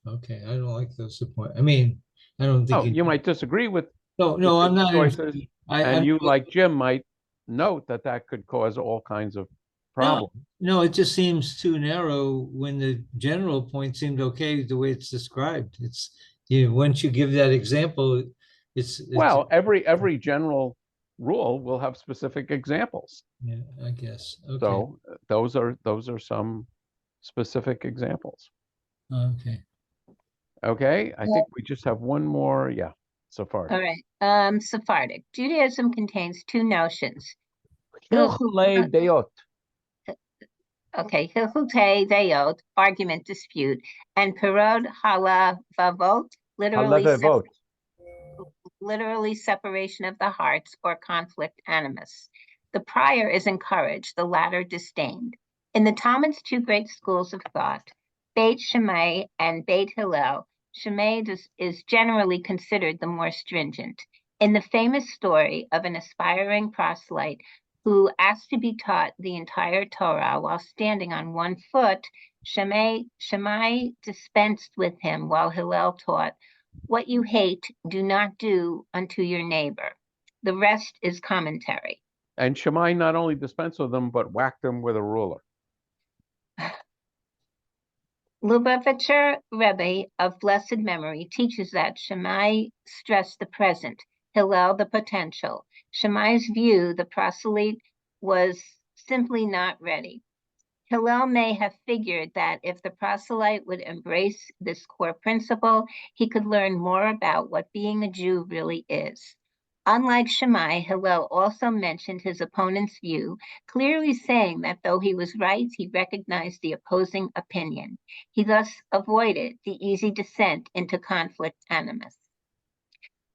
Okay, I don't like those points. I mean, I don't think Oh, you might disagree with no, I'm his not. choices, and I'm you, like Jim, might note that could cause all kinds of problems. No, it just seems too narrow when the general point seemed okay the way it's described. It's, once you give that example, it's Well, every general rule will have specific examples. yeah, I guess. Okay. So those are some specific examples. Okay. Okay, I think we just have one more. Yeah, Sephardic. All right. Sephardic. Judaism contains two notions. Hilchulei deot. Okay, Hilchutei Deot, argument, dispute, and Perod Halavavot, Halevevot. literally separation of the hearts or conflict animus. The prior is encouraged, the latter disdained. In the Talmud's two great schools of thought, Beit Shammai and Beit Hillel, Shammai is generally considered the more stringent. In the famous story of an aspiring proselyte who asked to be taught the entire Torah while standing on one foot, Shammai dispensed with him while Hillel taught, "What you hate, do not do unto your neighbor." The rest is commentary. And Shammai not only dispensed with them, but whacked them with a ruler. Lubavitcher Rebbe of blessed memory teaches that Shammai stressed the present, Hillel the potential. Shammai's view, the proselyte was simply not ready. Hillel may have figured that if the proselyte would embrace this core principle, he could learn more about what being a Jew really is. Unlike Shammai, Hillel also mentioned his opponent's view, clearly saying that though he was right, he recognized the opposing opinion. He thus avoided the easy descent into conflict animus.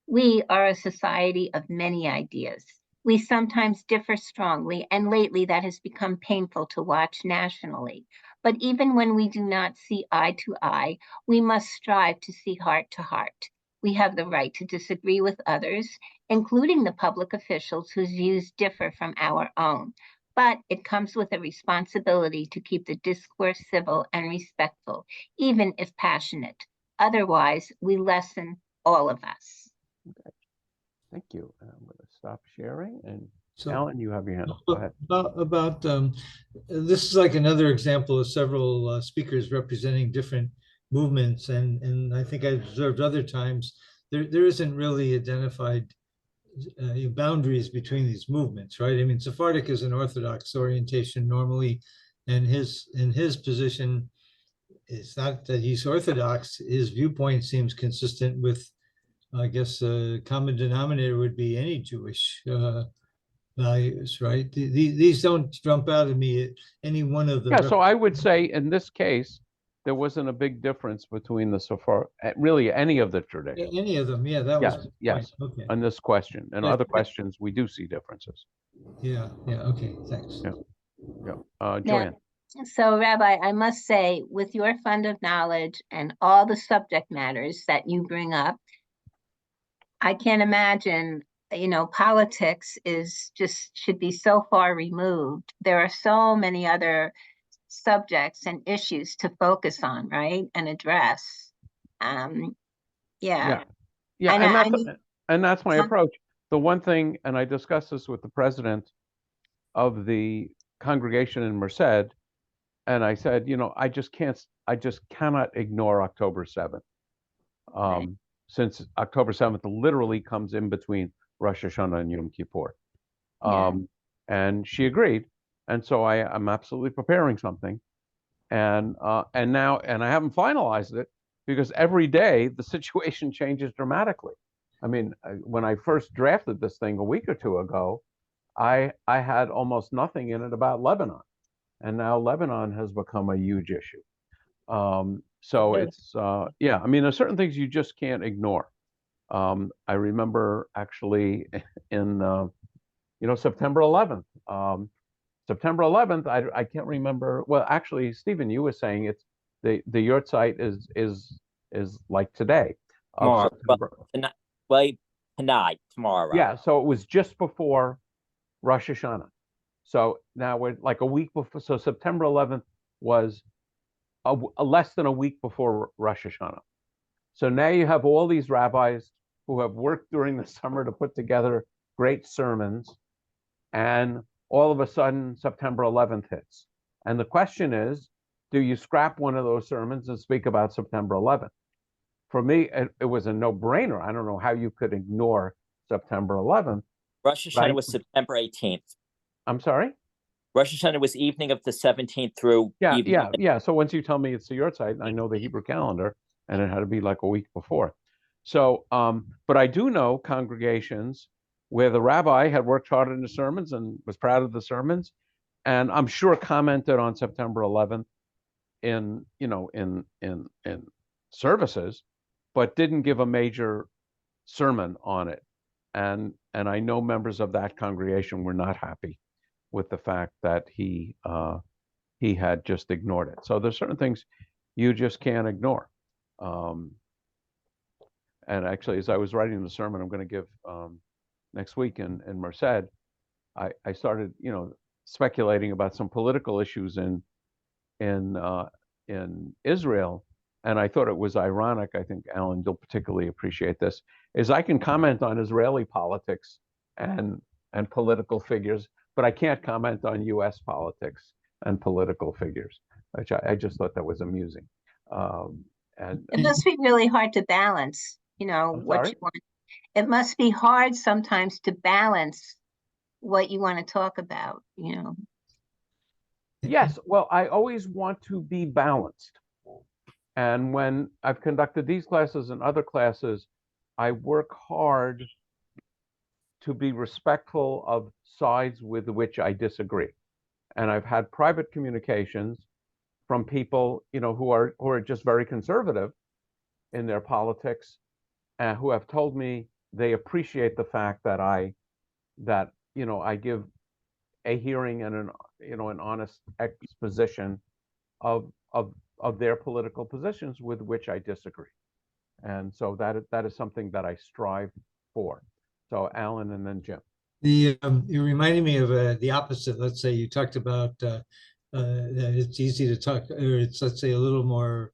We are a society of many ideas. We sometimes differ strongly, and lately that has become painful to watch nationally. But even when we do not see eye to eye, we must strive to see heart to heart. We have the right to disagree with others, including the public officials whose views differ from our own. But it comes with a responsibility to keep the discourse civil and respectful, even if passionate. Otherwise, we lessen all of us. Okay. Thank you. I'm going to stop sharing. And So, Alan, you have your hand up. Go ahead. About this is like another example of several speakers representing different movements, and I think I observed other times there isn't really identified boundaries between these movements, right? I mean, Sephardic is an Orthodox orientation normally, and in his position, it's not that he's Orthodox. His viewpoint seems consistent with, I guess, a common denominator would be any Jewish values, right? These don't jump out at me at any one of the. Yeah, so I would say in this case, there wasn't a big difference between the Sephar, really any of the traditions. Any of them, yeah, that was. Yes, okay. On this question. And other questions, we do see differences. Yeah, okay, thanks. Yeah. Joanne. So, Rabbi, I must say, with your fund of knowledge and all the subject matters that you bring up, I can't imagine, politics should be so far removed. There are so many other subjects and issues to focus on, right? And address. Yeah. And that's my approach. The one thing, and I discussed this with the president of the congregation in Merced, and I said, I just cannot ignore October 7th. Right. Since October 7th literally comes in between Rosh Hashanah and Yom Kippur. And she agreed. And so I'm absolutely preparing something. And I haven't finalized it because every day the situation changes dramatically. I mean, when I first drafted this thing a week or two ago, I had almost nothing in it about Lebanon. And now Lebanon has become a huge issue. So Yeah. it's yeah, I mean, there's certain things you just can't ignore. I remember actually in September 11th. September 11th, I can't remember. Well, actually, Stephen, you were saying it's the yurt site is like today of Tomorrow. September. Well, tonight, tomorrow. Yeah, so it was just before Rosh Hashanah. So now we're like a week before. So September 11th was a less than a week before Rosh Hashanah. So now you have all these rabbis who have worked during the summer to put together great sermons, and all of a sudden September 11th hits. And the question is, do you scrap one of those sermons and speak about September 11th? For me, it was a no-brainer. I don't know how you could ignore September 11th. Rosh Hashanah Right. was September 18th. I'm sorry? Rosh Hashanah was evening of the 17th through Yeah, evening. yeah. So once you tell me it's the yurt site, I know the Hebrew calendar, and it had to be like a week before. So, but I do know congregations where the rabbi had worked hard in the sermons and was proud of the sermons, and I'm sure commented on September 11th in services, but didn't give a major sermon on it. And I know members of that congregation were not happy with the fact that he had just ignored it. So there's certain things you just can't ignore. And actually, as I was writing the sermon I'm going to give next week in Merced, I started, speculating about some political issues in Israel, and I thought it was ironic. I think Alan, you'll particularly appreciate this. Is I can comment on Israeli politics and political figures, but I can't comment on U.S. politics and political figures, which I just thought that was amusing. And It must be really hard to balance, I'm what sorry? you want. It must be hard sometimes to balance what you want to talk about, Yes, well, I always want to be balanced. And when I've conducted these classes and other classes, I work hard to be respectful of sides with which I disagree. And I've had private communications from people, who are just very conservative in their politics, and who have told me they appreciate the fact that I give a hearing and an honest exposition of their political positions with which I disagree. And so that is something that I strive for. So Alan and then Jim. You reminded me of the opposite. Let's say you talked about that it's easy to talk, or it's, let's say, a little more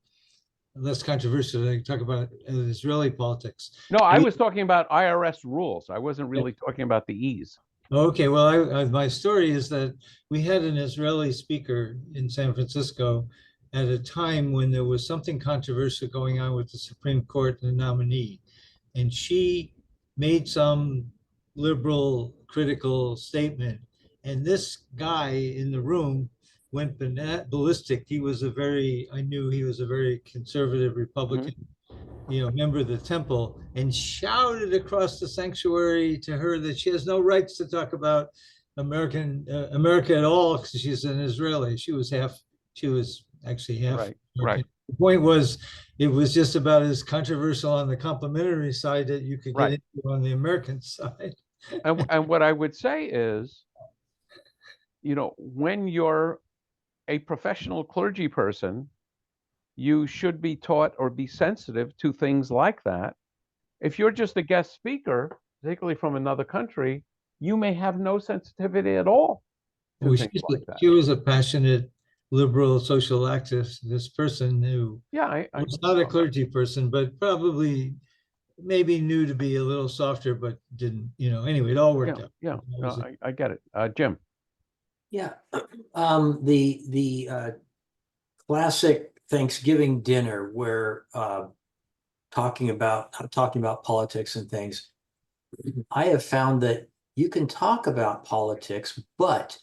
less controversial. They talk about Israeli politics. No, I was talking about IRS rules. I wasn't really talking about the ease. Okay, well, my story is that we had an Israeli speaker in San Francisco at a time when there was something controversial going on with the Supreme Court and the nominee. And she made some liberal critical statement. And this guy in the room went ballistic. I knew he was a very conservative Republican, member of the temple, and shouted across the sanctuary to her that she has no rights to talk about America at all because she's an Israeli. She was actually half. Right. The point was, it was just about as controversial on the complimentary side that you could get into on the American side. And what I would say is, when you're a professional clergy person, you should be taught or be sensitive to things like that. If you're just a guest speaker, particularly from another country, you may have no sensitivity at all to things like that. She was a passionate liberal social activist, this person who was not a clergy person, but probably maybe knew to be a little softer, but didn't, anyway, it all worked out. Yeah, no, I get it. Jim. Yeah, the classic Thanksgiving dinner where talking about politics and things, I have found that you can talk about politics, but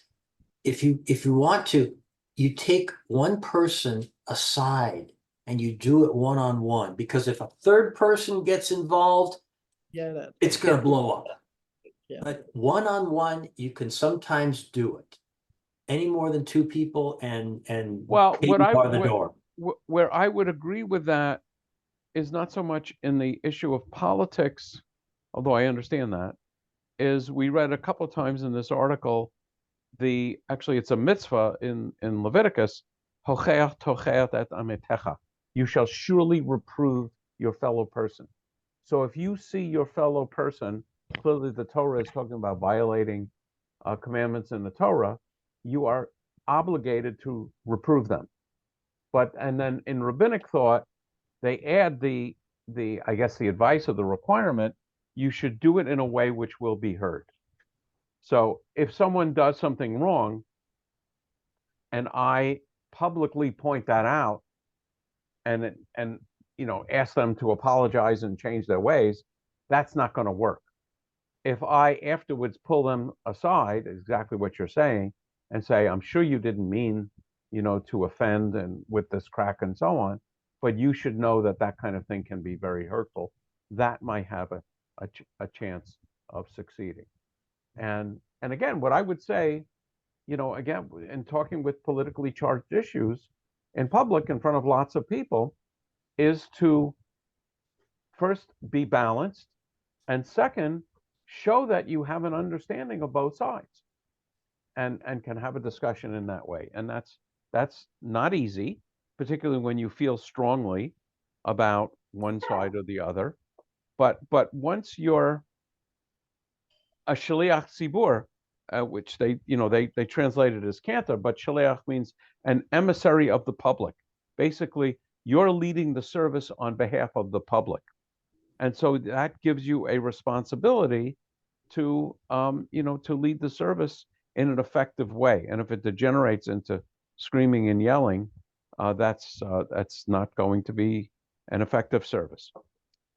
if you want to, you take one person aside and you do it one-on-one, because if a third person gets involved, it's going to blow up. Yeah. But one-on-one, you can sometimes do it. Any more than two people and well, the door. where I would agree with that is not so much in the issue of politics, although I understand that, is we read a couple of times in this article, actually it's a mitzvah in Leviticus, "Hocheach tocheach et ametecha." You shall surely reprove your fellow person. So if you see your fellow person, clearly the Torah is talking about violating commandments in the Torah, you are obligated to reprove them. And then in rabbinic thought, they add I guess the advice or the requirement, you should do it in a way which will be heard. So if someone does something wrong and I publicly point that out and ask them to apologize and change their ways, that's not going to work. If I afterwards pull them aside, exactly what you're saying, and say, I'm sure you didn't mean, to offend and with this crack and so on, but you should know that that kind of thing can be very hurtful, that might have a chance of succeeding. And again, what I would say, again, in talking with politically charged issues in public in front of lots of people, is to first be balanced, and second, show that you have an understanding of both sides and can have a discussion in that way. And that's not easy, particularly when you feel strongly about one side or the other. But once you're a shaliach tzibur, which they translated as cantor, but shaliach means an emissary of the public. Basically, you're leading the service on behalf of the public. And so that gives you a responsibility to lead the service in an effective way. And if it degenerates into screaming and yelling, that's not going to be an effective service.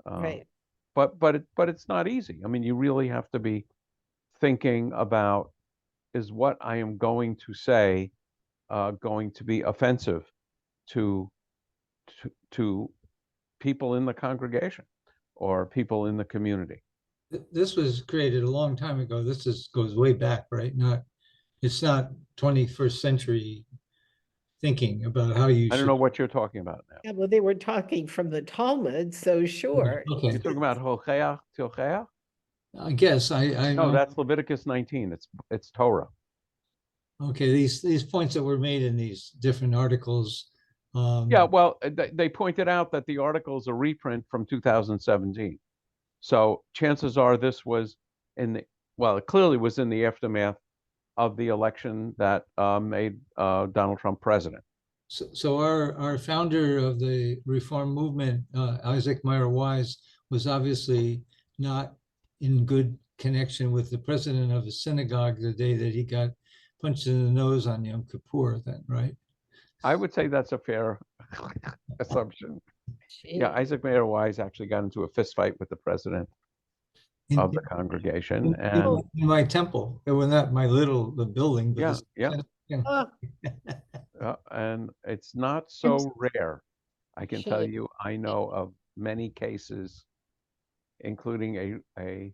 Right. But it's not easy. I mean, you really have to be thinking about, is what I am going to say going to be offensive to people in the congregation or people in the community. This was created a long time ago. This goes way back, right? It's not 21st century thinking about how you I don't should. know what you're talking about now. Yeah, well, they were talking from the Talmud, so sure. Okay, You're talking about hocheach tilcheach? I guess I No, that's Leviticus 19. It's Torah. okay. These points that were made in these different articles. Yeah, well, they pointed out that the article is a reprint from 2017. So chances are this was it clearly was in the aftermath of the election that made Donald Trump president. So our founder of the reform movement, Isaac Meyer Wise, was obviously not in good connection with the president of the synagogue the day that he got punched in the nose on Yom Kippur then, right? I would say that's a fair assumption. Yeah, Isaac Meyer Wise actually got into a fist fight with the president of the congregation. And in my temple, it was not my the building, but and it's not so rare. I can tell you, I know of many cases, including a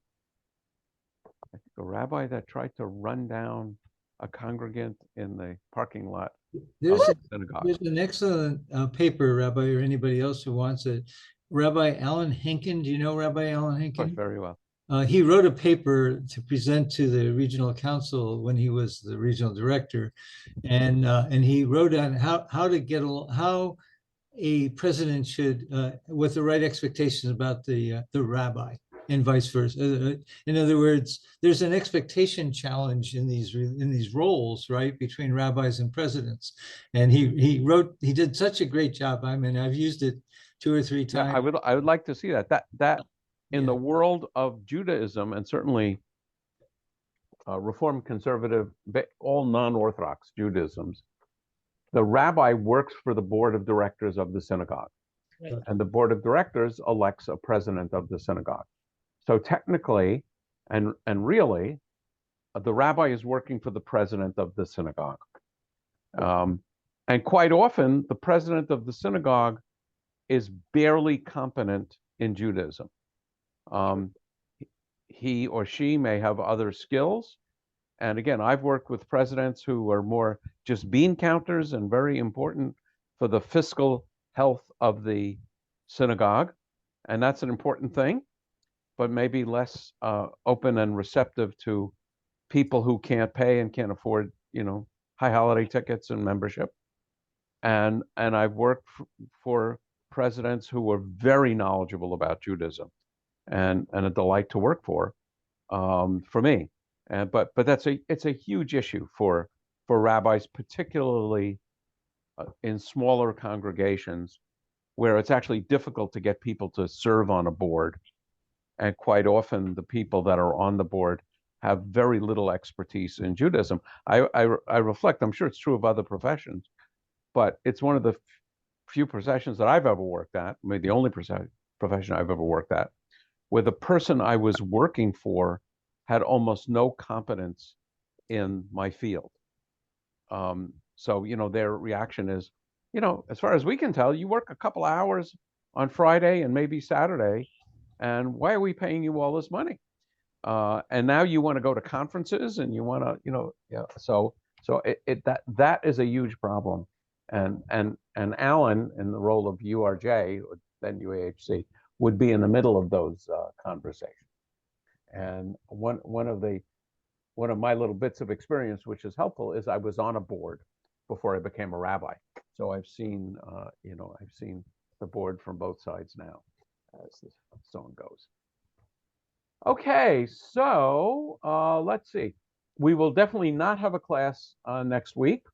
rabbi that tried to run down a congregant in the parking lot of the synagogue. There's an excellent paper, Rabbi, or anybody else who wants it. Rabbi Alan Henkin, do you know Rabbi Alan Henkin? Very well. He wrote a paper to present to the regional council when he was the regional director, and he wrote on how a president should, with the right expectations about the rabbi, and vice versa. In other words, there's an expectation challenge in these roles, right, between rabbis and presidents. And he did such a great job. I mean, I've used it 2 or 3 times. Yeah, I would like to see that. In the world of Judaism, and certainly Reform, Conservative, all non-Orthodox Judaisms, the rabbi works for the board of directors of the synagogue. Right. And the board of directors elects a president of the synagogue. So technically, and really, the rabbi is working for the president of the synagogue. And quite often, the president of the synagogue is barely competent in Judaism. He or she may have other skills. And again, I've worked with presidents who are more just bean counters and very important for the fiscal health of the synagogue, and that's an important thing, but maybe less open and receptive to people who can't pay and can't afford, high holiday tickets and membership. And I've worked for presidents who were very knowledgeable about Judaism, and a delight to work for me. But it's a huge issue for rabbis, particularly in smaller congregations, where it's actually difficult to get people to serve on a board, and quite often the people that are on the board have very little expertise in Judaism. I reflect, I'm sure it's true of other professions, but it's one of the few professions that I've ever worked at, maybe the only profession I've ever worked at, where the person I was working for had almost no competence in my field. So, their reaction is, as far as we can tell, you work a couple hours on Friday and maybe Saturday, and why are we paying you all this money? And now you want to go to conferences, and you want to, so that is a huge problem. And Alan, in the role of URJ, then UAHC, would be in the middle of those conversations. And one of my little bits of experience, which is helpful, is I was on a board before I became a rabbi. So I've seen, I've seen the board from both sides now, as the song goes. Okay, so let's see. We will definitely not have a class next week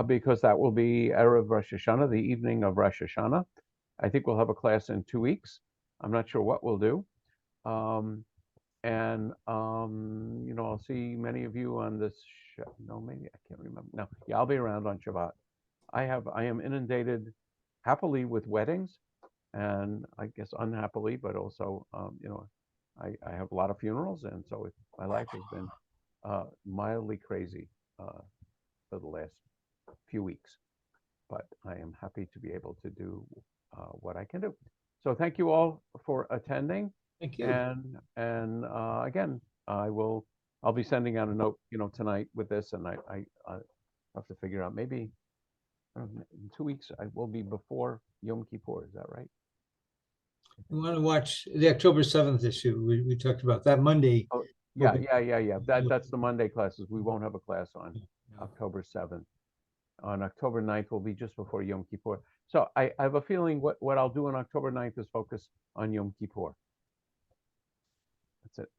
because that will be Erev Rosh Hashanah, the evening of Rosh Hashanah. I think we'll have a class in 2 weeks. I'm not sure what we'll do. I'll see many of you on this show. No, maybe I can't remember. No, yeah, I'll be around on Shabbat. I am inundated happily with weddings, and I guess unhappily, but also, I have a lot of funerals, and so my life has been mildly crazy for the last few weeks. But I am happy to be able to do what I can do. So thank you all for attending. Thank you. And again, I'll be sending out a note, tonight with this, and I have to figure out, maybe in 2 weeks I will be before Yom Kippur. Is that right? You want to watch the October 7th issue? We talked about that Monday. Oh, yeah. That's the Monday classes. We won't have a class on October 7th. On October 9th will be just before Yom Kippur. So I have a feeling what I'll do on October 9th is focus on Yom Kippur.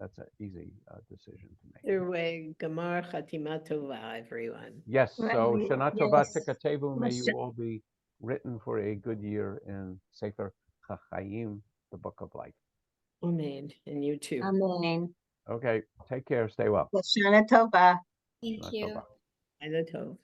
That's an easy decision to make. Either way, Gamar Chatima Tova, everyone. Yes, so Right, Shana Tova yes. Tikatevu, may Yes. you all be written for a good year in Sefer HaChaim, the Book of Life. Amen. And you too. Amen. Okay, take care, stay well. Lashana Tova. Shana Tova. Ila Tov.